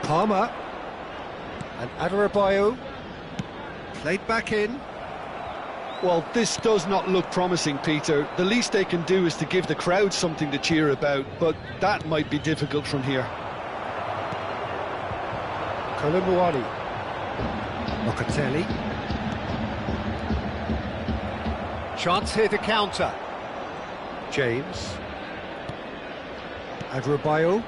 Palmer. And Adrabayo. Played back in. Well, this does not look promising, Peter. The least they can do is to give the crowd something to cheer about, but that might be difficult from here. Kolumuani. Locatelli. Chance here to counter. James. Adrabayo.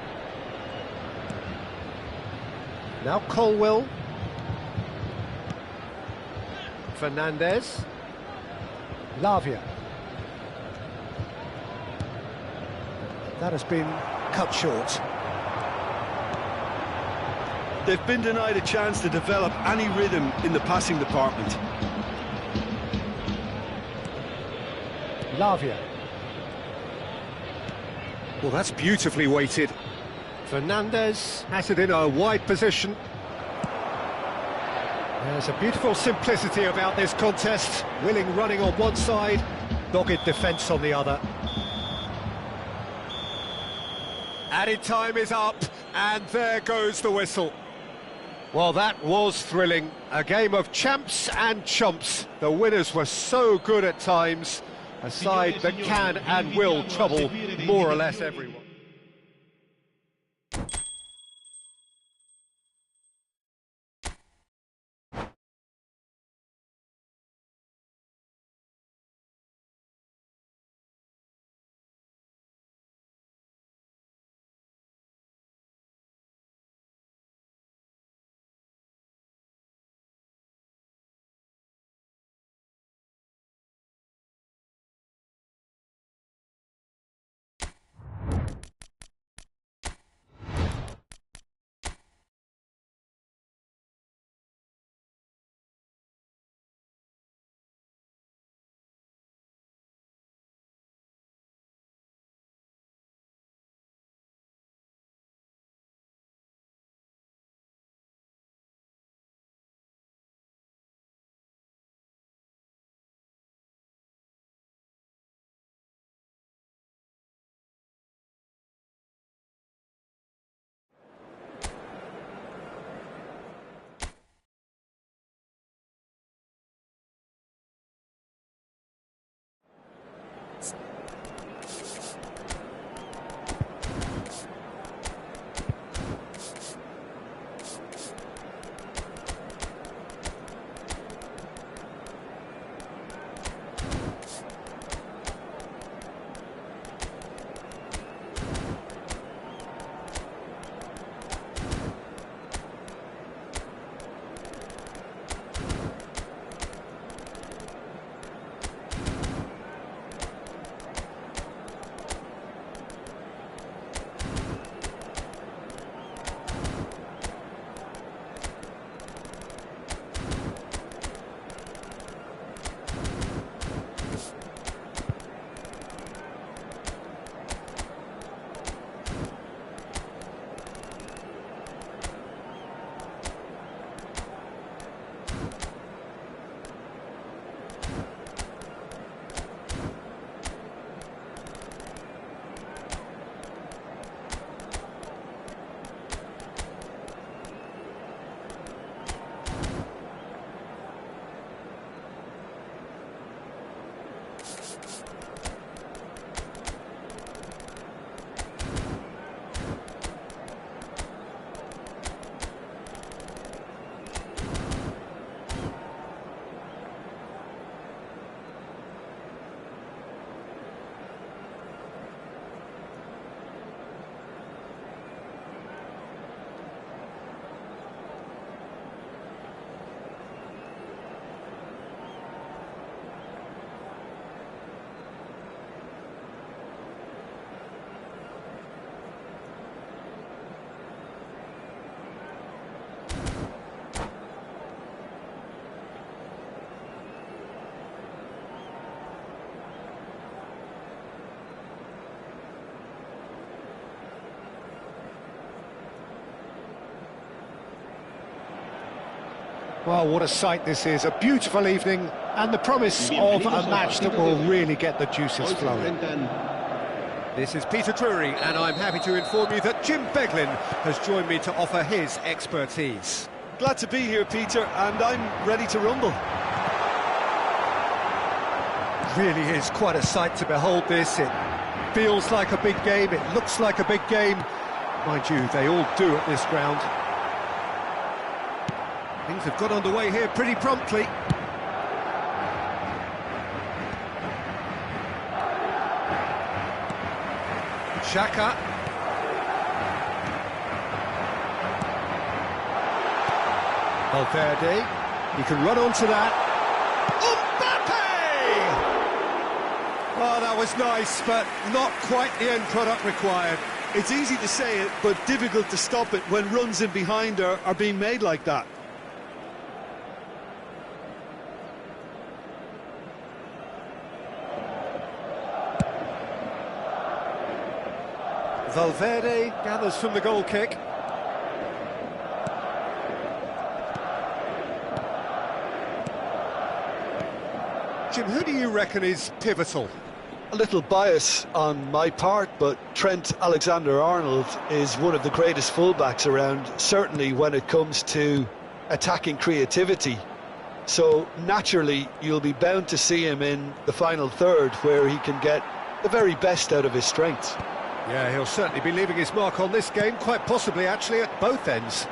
Now Colwell. Fernandez. Lavia. That has been cut short. They've been denied a chance to develop any rhythm in the passing department. Lavia. Well, that's beautifully weighted. Fernandez has it in a wide position. There's a beautiful simplicity about this contest. Willing running on one side, dogged defence on the other. Added time is up, and there goes the whistle. Well, that was thrilling. A game of champs and chumps. The winners were so good at times. A side that can and will trouble more or less everyone. Well, what a sight this is, a beautiful evening, and the promise of a match that will really get the juices flowing. This is Peter Drury, and I'm happy to inform you that Jim Beglin has joined me to offer his expertise. Glad to be here, Peter, and I'm ready to rumble. Really is quite a sight to behold this. It feels like a big game, it looks like a big game. Mind you, they all do at this ground. Things have got underway here pretty promptly. Xhaka. Valverde. He can run onto that. Oh, that was nice, but not quite the end product required. It's easy to say it, but difficult to stop it when runs in behind are being made like that. Valverde gathers from the goal kick. Jim, who do you reckon is pivotal? A little bias on my part, but Trent Alexander-Arnold is one of the greatest fullbacks around, certainly when it comes to attacking creativity. So naturally, you'll be bound to see him in the final third, where he can get the very best out of his strengths. Yeah, he'll certainly be leaving his mark on this game, quite possibly actually at both ends.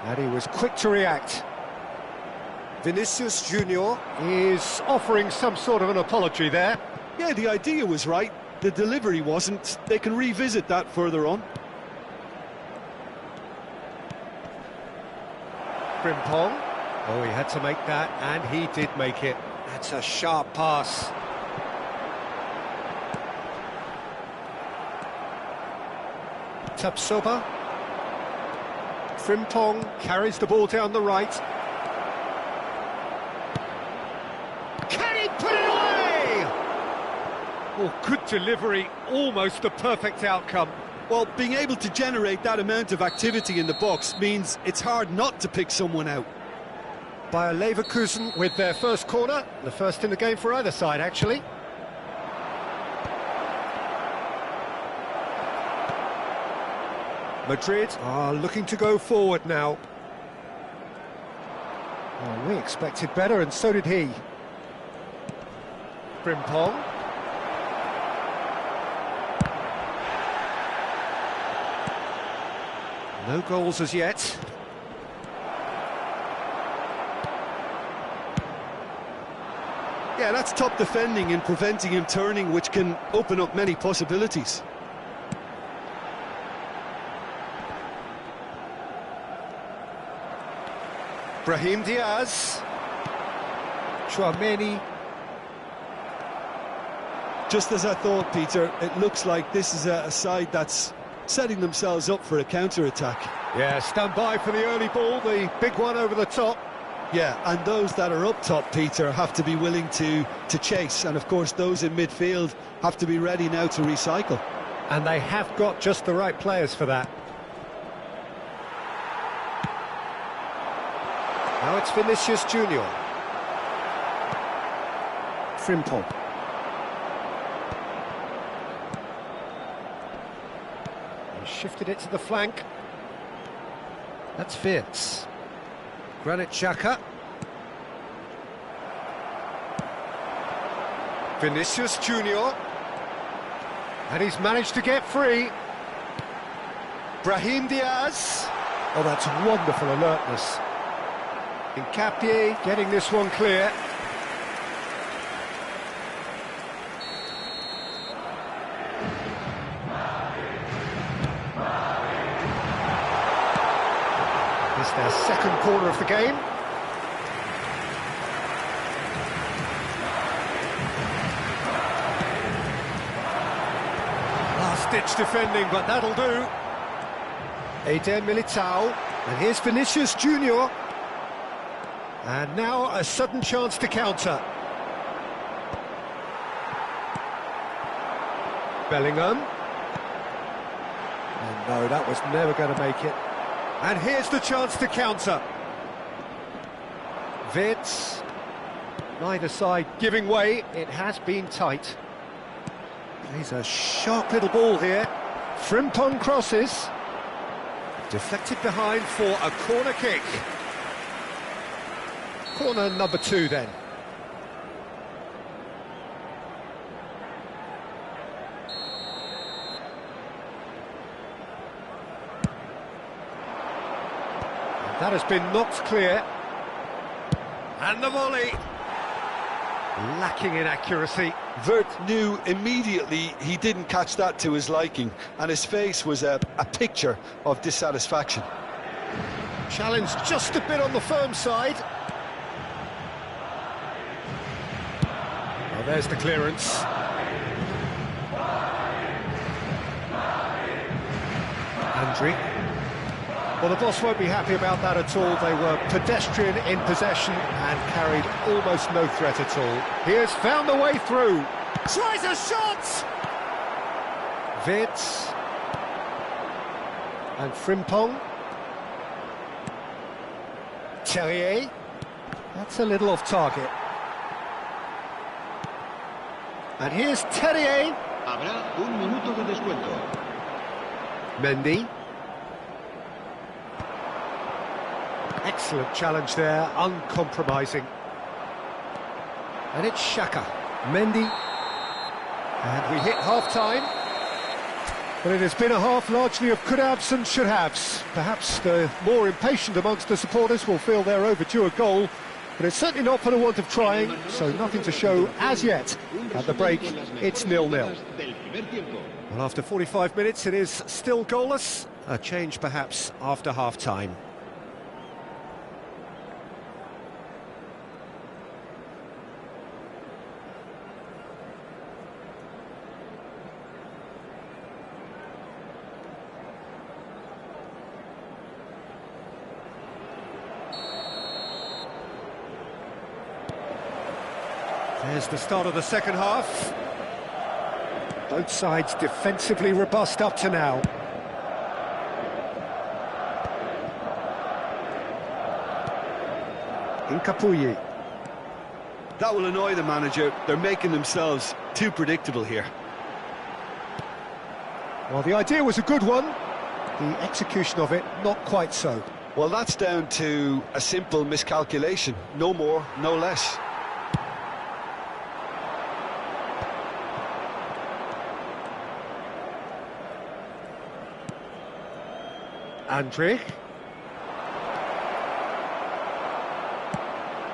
And he was quick to react. Vinicius Junior is offering some sort of an apology there. Yeah, the idea was right, the delivery wasn't. They can revisit that further on. Frimpong. Oh, he had to make that, and he did make it. That's a sharp pass. Tapsoba. Frimpong carries the ball down the right. Can he put it away? Oh, good delivery, almost the perfect outcome. Well, being able to generate that amount of activity in the box means it's hard not to pick someone out. Bayer Leverkusen with their first corner, the first in the game for either side, actually. Madrid are looking to go forward now. Well, we expected better, and so did he. Frimpong. No goals as yet. Yeah, that's top defending and preventing him turning, which can open up many possibilities. Brahim Diaz. Chouameni. Just as I thought, Peter, it looks like this is a side that's setting themselves up for a counter-attack. Yeah, stand by for the early ball, the big one over the top. Yeah, and those that are up top, Peter, have to be willing to chase. And, of course, those in midfield have to be ready now to recycle. And they have got just the right players for that. Now it's Vinicius Junior. Frimpong. He shifted it to the flank. That's Fitz. Granit Xhaka. Vinicius Junior. And he's managed to get free. Brahim Diaz. Oh, that's wonderful alertness. Hincapié getting this one clear. It's their second corner of the game. Last-ditch defending, but that'll do. Eder Militao, and here's Vinicius Junior. And now a sudden chance to counter. Bellingham. And no, that was never going to make it. And here's the chance to counter. Wirtz. Neither side giving way. It has been tight. Plays a sharp little ball here. Frimpong crosses. Deflected behind for a corner kick. Corner number 2 then. That has been knocked clear. And the volley. Lacking in accuracy. Wirtz knew immediately he didn't catch that to his liking, and his face was a picture of dissatisfaction. Challenged just a bit on the firm side. Well, there's the clearance. Andri. Well, the boss won't be happy about that at all. They were pedestrian in possession and carried almost no threat at all. He has found the way through. Tries a shot! Wirtz. And Frimpong. Terrier. That's a little off target. And here's Terrier. Habrá un minuto de descuento. Mendy. Excellent challenge there, uncompromising. And it's Xhaka. Mendy. And we hit half-time. But it has been a half largely of could-haves and should-haves. Perhaps the more impatient amongst the supporters will feel they're overdue a goal, but it's certainly not for the want of trying, so nothing to show as yet. At the break, it's 0-0. Well, after 45 minutes, it is still goalless. A change, perhaps, after half-time. There's the start of the second half. Both sides defensively robust up to now. Incapuyi. That will annoy the manager. They're making themselves too predictable here. Well, the idea was a good one. The execution of it, not quite so. Well, that's down to a simple miscalculation. No more, no less. Andri.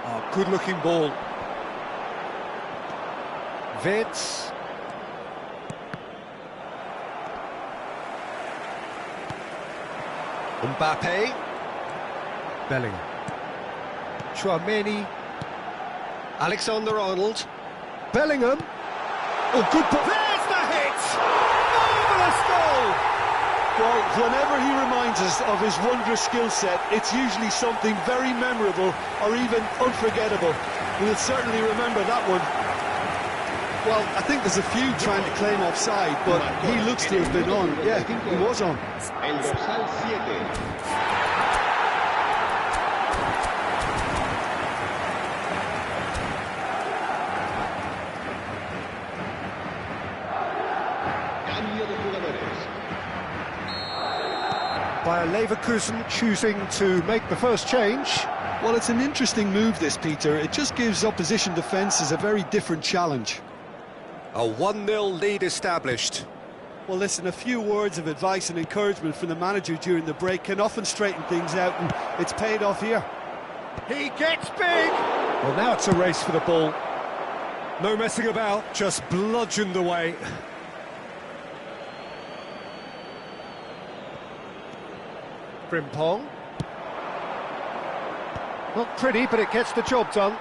Oh, good-looking ball. Wirtz. Mbappe. Bellingham. Chouameni. Alexander-Arnold. Bellingham. Oh, good ball. There's the hit! Marvellous goal! Well, whenever he reminds us of his wondrous skill set, it's usually something very memorable or even unforgettable. We'll certainly remember that one. Well, I think there's a few trying to claim offside, but he looks to have been on. Yeah, he was on. El dorsal 7. Bayer Leverkusen choosing to make the first change. Well, it's an interesting move, this, Peter. It just gives opposition defences a very different challenge. A 1-0 lead established. Well, listen, a few words of advice and encouragement from the manager during the break can often straighten things out, and it's paid off here. He gets big! Well, now it's a race for the ball. No messing about, just bludgeoned away. Frimpong. Not pretty, but it gets the job done.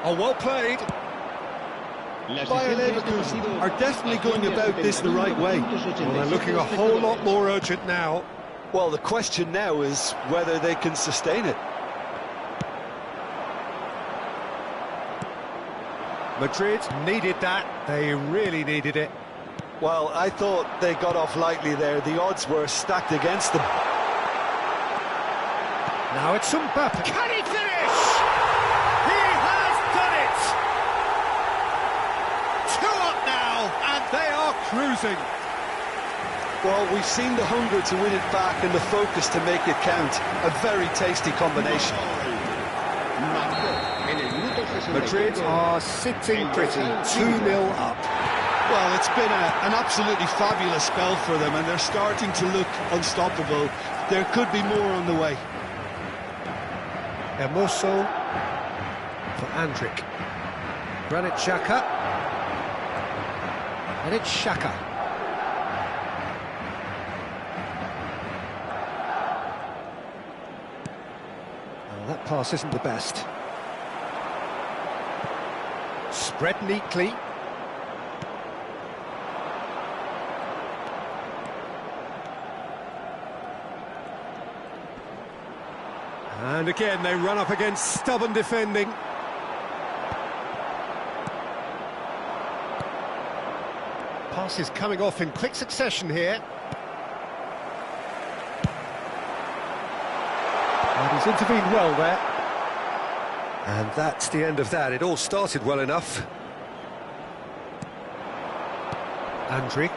Oh, well played. Bayer Leverkusen are definitely going about this the right way. Well, they're looking a whole lot more urgent now. Well, the question now is whether they can sustain it. Madrid needed that. They really needed it. Well, I thought they got off lightly there. The odds were stacked against them. Now it's Mbappe. Can he finish? He has done it! 2 up now, and they are cruising. Well, we've seen the hunger to win it back and the focus to make it count. A very tasty combination. Madrid are sitting pretty, 2-0 up. Well, it's been an absolutely fabulous spell for them, and they're starting to look unstoppable. There could be more on the way. Hermoso for Andric. Granit Xhaka. And it's Xhaka. Well, that pass isn't the best. Spread neatly. And again, they run up against stubborn defending. Passes coming off in quick succession here. And he's intervened well there. And that's the end of that. It all started well enough. Andric.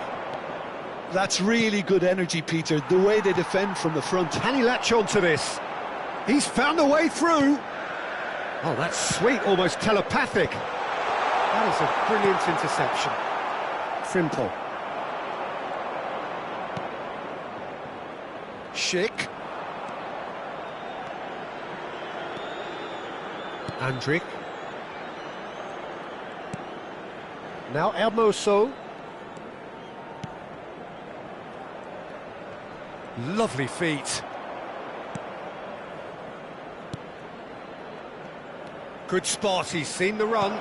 That's really good energy, Peter, the way they defend from the front. Can he latch on to this? He's found a way through. Oh, that's sweet, almost telepathic. That is a brilliant interception. Frimpong. Schick. Andric. Now Hermoso. Lovely feet. Good spot, he's seen the run.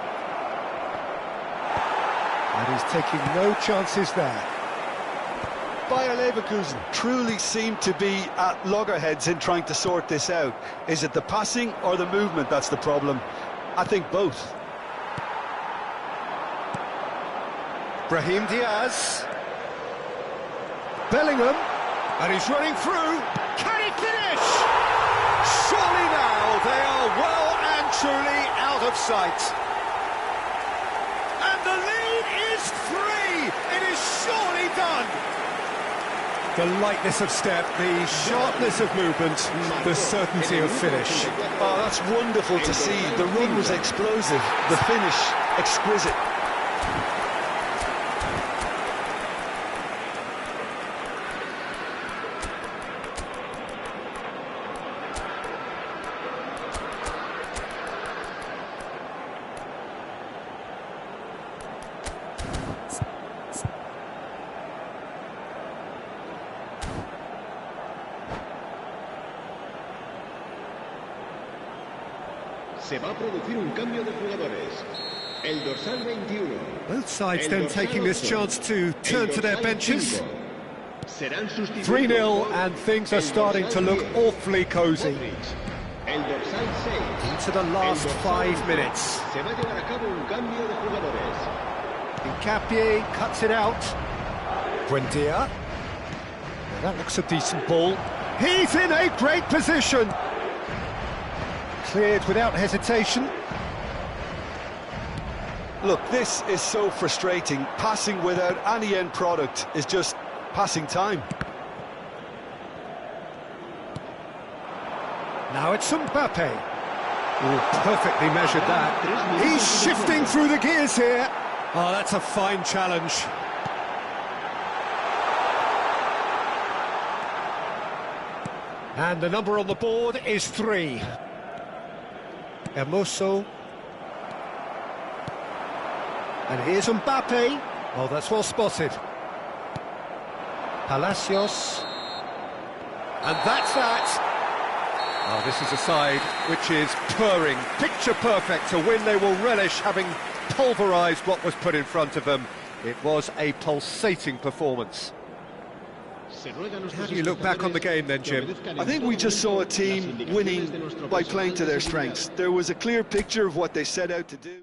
And he's taking no chances there. Bayer Leverkusen truly seem to be at loggerheads in trying to sort this out. Is it the passing or the movement that's the problem? I think both. Brahim Diaz. Bellingham. And he's running through. Can he finish? Surely now they are well and truly out of sight. And the lead is 3. It is surely done. The lightness of step, the sharpness of movement, the certainty of finish. Oh, that's wonderful to see. The run was explosive, the finish exquisite. Se va a producir un cambio de jugadores. El dorsal 21. Both sides then taking this chance to turn to their benches. 3-0 and things are starting to look awfully cosy. Into the last 5 minutes. Se va a llevar a cabo un cambio de jugadores. Hincapié cuts it out. Buendia. Now that looks a decent ball. He's in a great position. Cleared without hesitation. Look, this is so frustrating. Passing without any end product is just passing time. Now it's Mbappe. Oh, perfectly measured that. He's shifting through the gears here. Oh, that's a fine challenge. And the number on the board is 3. Hermoso. And here's Mbappe. Oh, that's well spotted. Palacios. And that's that. Oh, this is a side which is purring. Picture perfect. A win they will relish, having pulverised what was put in front of them. It was a pulsating performance. How do you look back on the game then, Jim? I think we just saw a team winning by playing to their strengths. There was a clear picture of what they set out to do.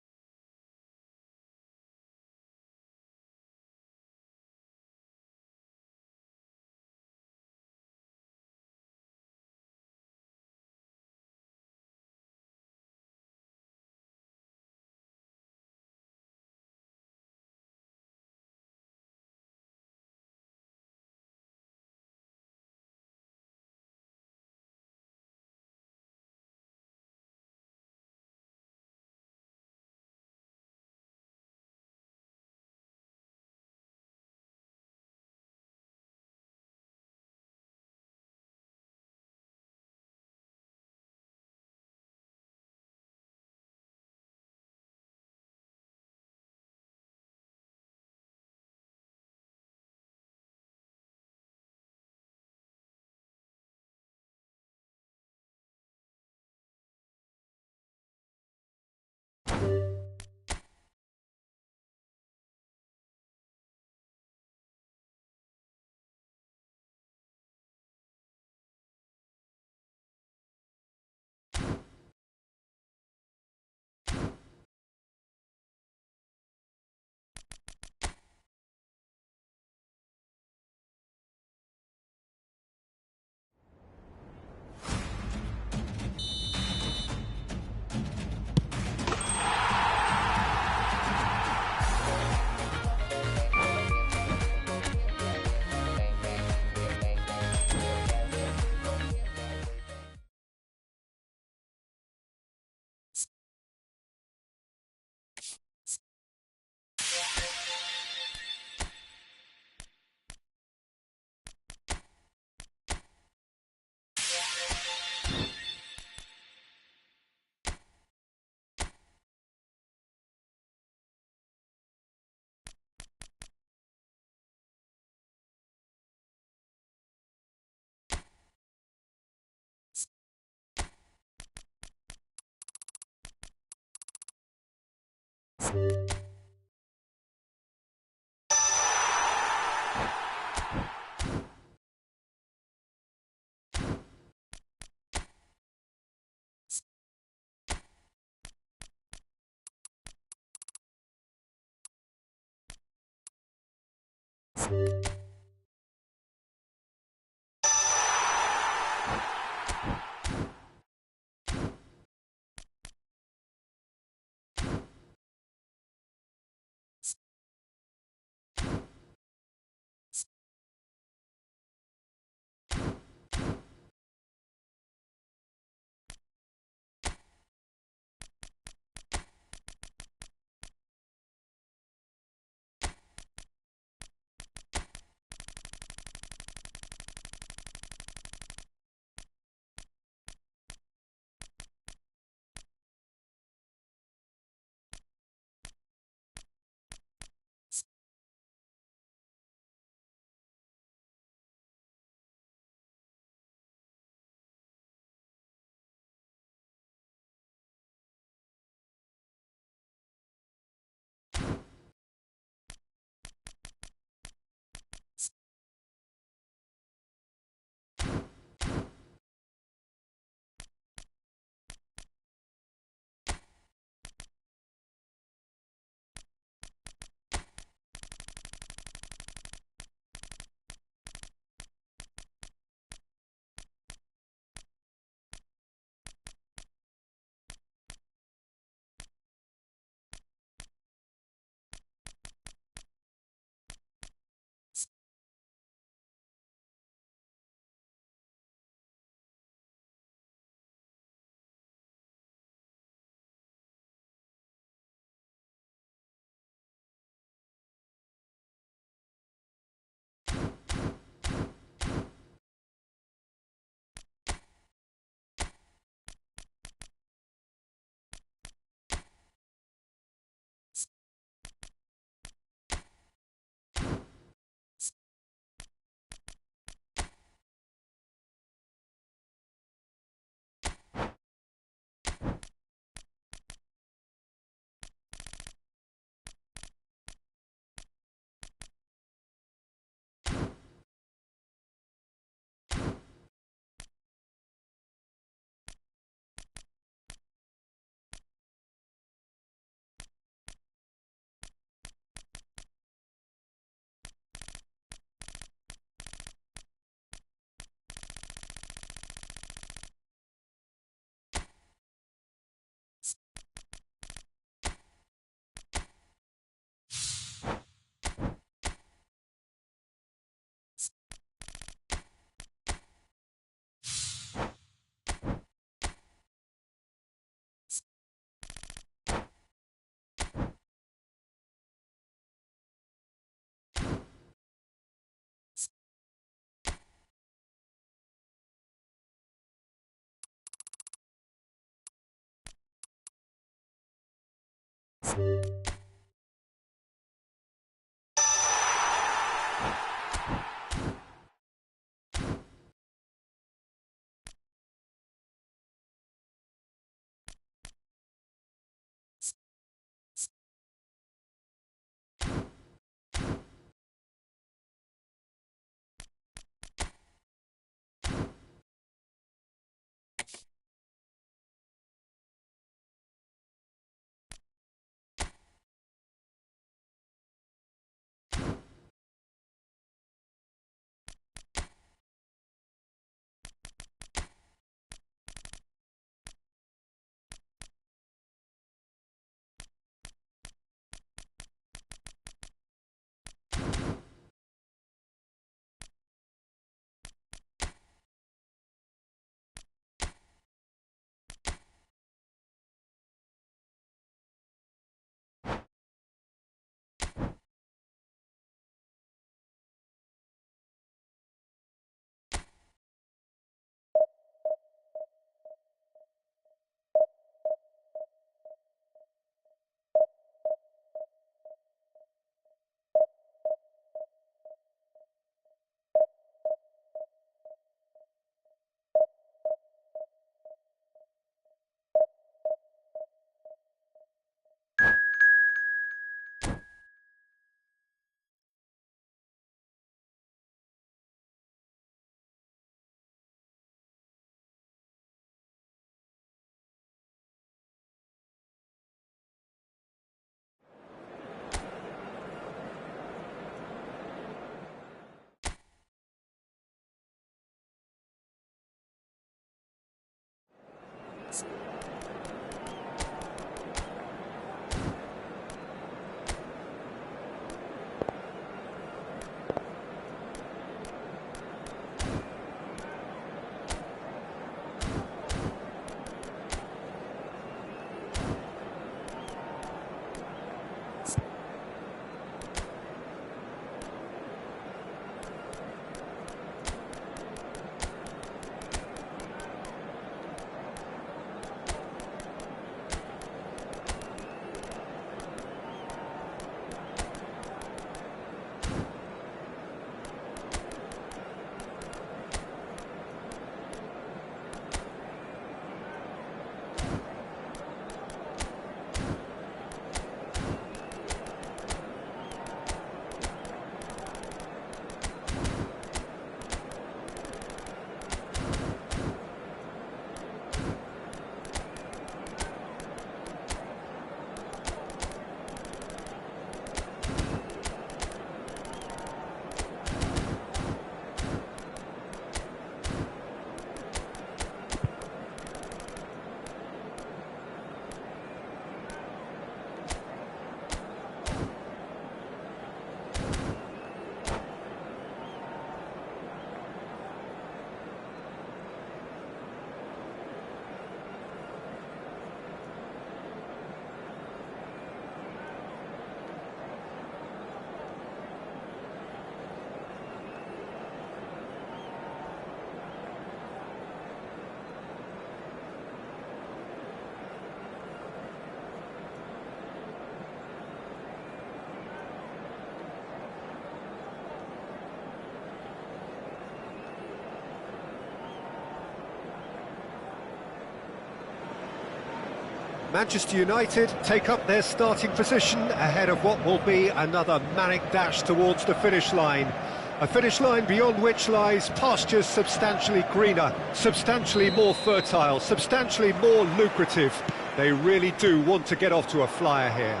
Manchester United take up their starting position ahead of what will be another manic dash towards the finish line. A finish line beyond which lies pastures substantially greener, substantially more fertile, substantially more lucrative. They really do want to get off to a flyer here.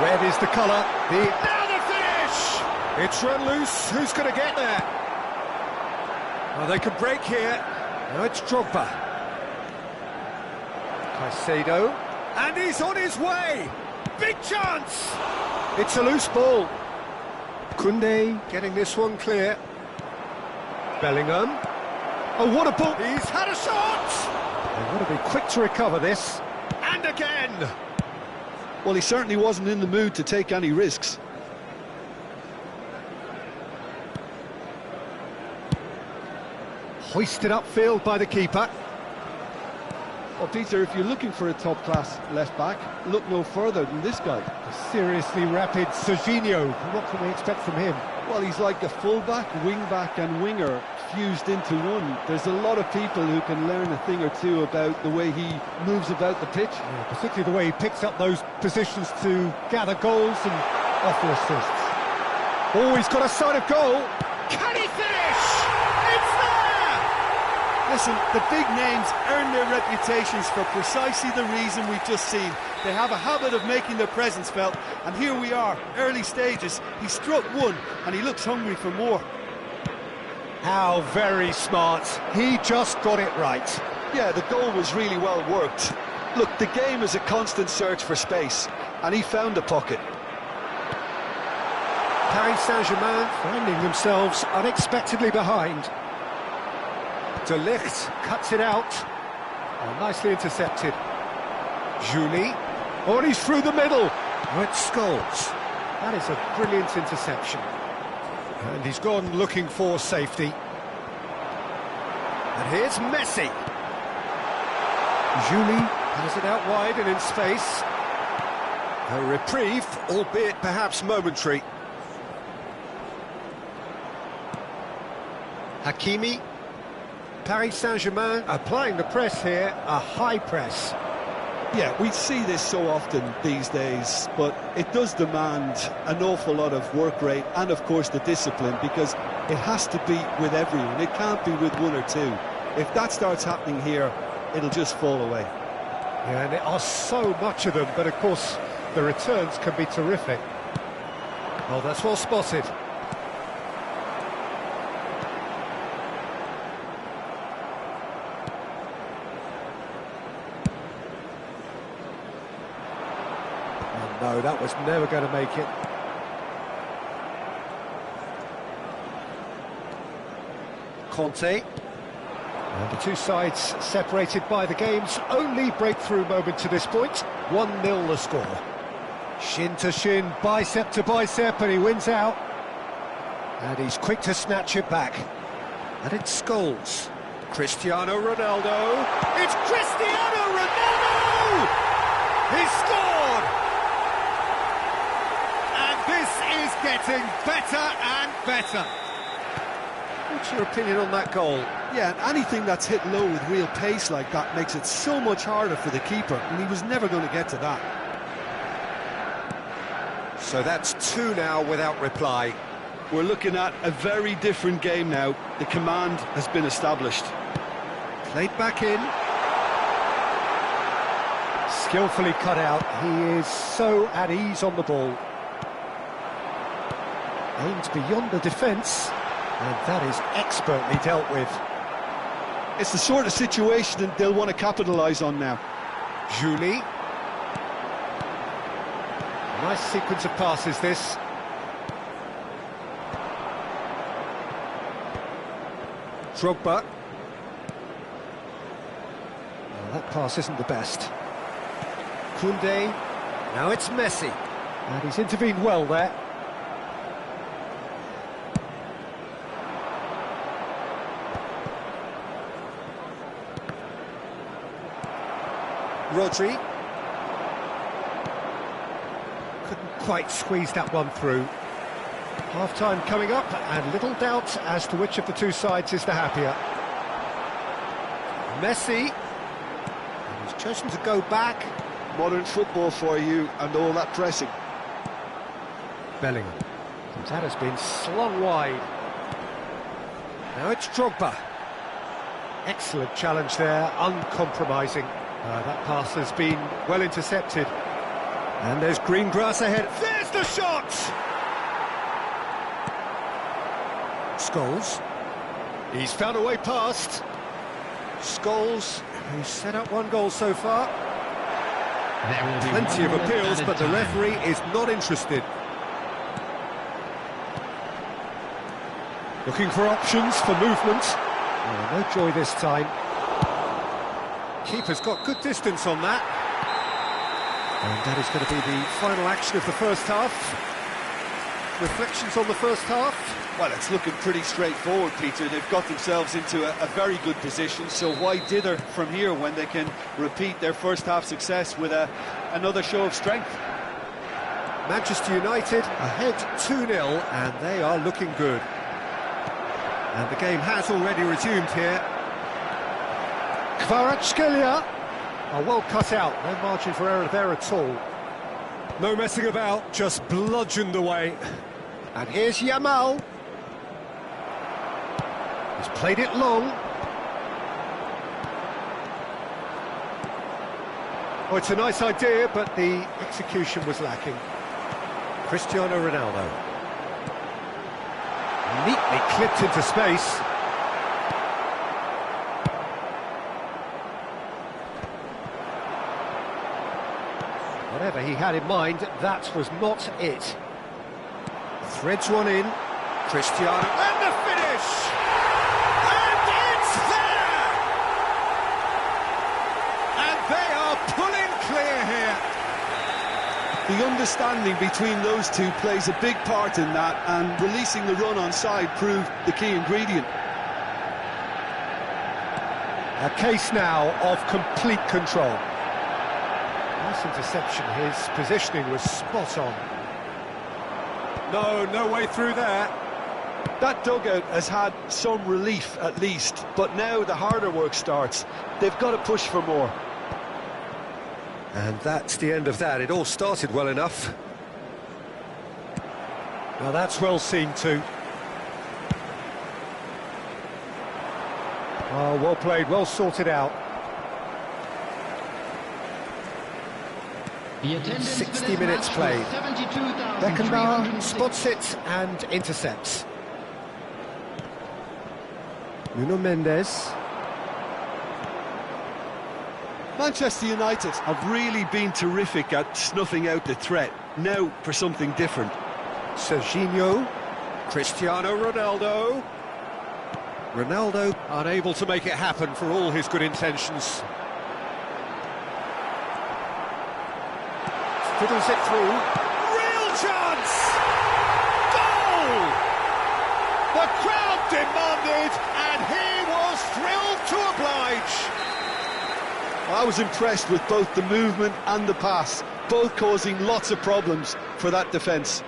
Red is the colour. Now the finish! It's run loose. Who's going to get there? Well, they can break here. Now it's Drogba. Caicedo, and he's on his way! Big chance! It's a loose ball. Koundé getting this one clear. Bellingham. Oh, what a ball! He's had a shot! They want to be quick to recover this. And again! Well, he certainly wasn't in the mood to take any risks. Hoisted upfield by the keeper. Well, Peter, if you're looking for a top-class left-back, look no further than this guy. A seriously rapid Serginho. What can we expect from him? Well, he's like a full-back, wing-back and winger fused into one. There's a lot of people who can learn a thing or two about the way he moves about the pitch. Yeah, particularly the way he picks up those positions to gather goals and offer assists. Oh, he's got a sight of goal. Can he finish? It's there! Listen, the big names earn their reputations for precisely the reason we've just seen. They have a habit of making their presence felt, and here we are, early stages. He struck one, and he looks hungry for more. How very smart. He just got it right. Yeah, the goal was really well worked. Look, the game is a constant search for space, and he found a pocket. Paris Saint-Germain finding themselves unexpectedly behind. De Ligt cuts it out. Oh, nicely intercepted. Julie. Oh, and he's through the middle. Oh, it scores. That is a brilliant interception. And he's gone looking for safety. And here's Messi. Julie has it out wide and in space. A reprieve, albeit perhaps momentary. Hakimi. Paris Saint-Germain applying the press here, a high press. Yeah, we see this so often these days, but it does demand an awful lot of work rate and, of course, the discipline, because it has to be with everyone. It can't be with one or two. If that starts happening here, it'll just fall away. Yeah, and there are so much of them, but of course, the returns can be terrific. Oh, that's well spotted. No, that was never going to make it. Conte. And the two sides separated by the game's only breakthrough moment to this point. 1-0 the score. Shin to shin, bicep to bicep, and he wins out. And he's quick to snatch it back. And it's Scholes. Cristiano Ronaldo. It's Cristiano Ronaldo! He's scored! And this is getting better and better. What's your opinion on that goal? Yeah, and anything that's hit low with real pace like that makes it so much harder for the keeper, and he was never going to get to that. So that's 2 now without reply. We're looking at a very different game now. The command has been established. Played back in. Skillfully cut out. He is so at ease on the ball. Aimed beyond the defence, and that is expertly dealt with. It's the sort of situation that they'll want to capitalise on now. Julie. Nice sequence of passes, this. Drogba. Well, that pass isn't the best. Koundé. Now it's Messi. And he's intervened well there. Rodri. Couldn't quite squeeze that one through. Half-time coming up, and little doubt as to which of the two sides is the happier. Messi. And he's chosen to go back. Modern football for you, and all that pressing. Bellingham. That has been slung wide. Now it's Drogba. Excellent challenge there, uncompromising. That pass has been well intercepted. And there's green grass ahead. There's the shot! Scholes. He's found a way past. Scholes, who's set up 1 goal so far. There will be Plenty of appeals, but the referee is not interested. Looking for options for movement. Oh, no joy this time. Keeper's got good distance on that. And that is going to be the final action of the first half. Reflections on the first half? Well, it's looking pretty straightforward, Peter. They've got themselves into a very good position, so why dither from here when they can repeat their first half success with another show of strength? Manchester United ahead 2-0, and they are looking good. And the game has already resumed here. Kvaratskhelia are well cut out, no margin for error there at all. No messing about, just bludgeoned away. And here's Yamal. He's played it long. Oh, it's a nice idea, but the execution was lacking. Cristiano Ronaldo. Neatly clipped into space. Whatever he had in mind, that was not it. Threads one in. Cristiano. And the finish! And it's there! And they are pulling clear here. The understanding between those two plays a big part in that, and releasing the run on side proved the key ingredient. A case now of complete control. Nice interception, his positioning was spot on. No way through there. That dugout has had some relief at least, but now the harder work starts. They've got to push for more. And that's the end of that. It all started well enough. Now that's well seen too. Oh, well played, well sorted out. The attendance 60 minutes played. Beckenbauer spots it and intercepts. Nuno Mendes. Manchester United have really been terrific at snuffing out the threat. Now for something different. Serginho. Cristiano Ronaldo. Ronaldo unable to make it happen for all his good intentions. Fiddles it through. Real chance! Goal! The crowd demanded, and he was thrilled to oblige. I was impressed with both the movement and the pass, both causing lots of problems for that defence.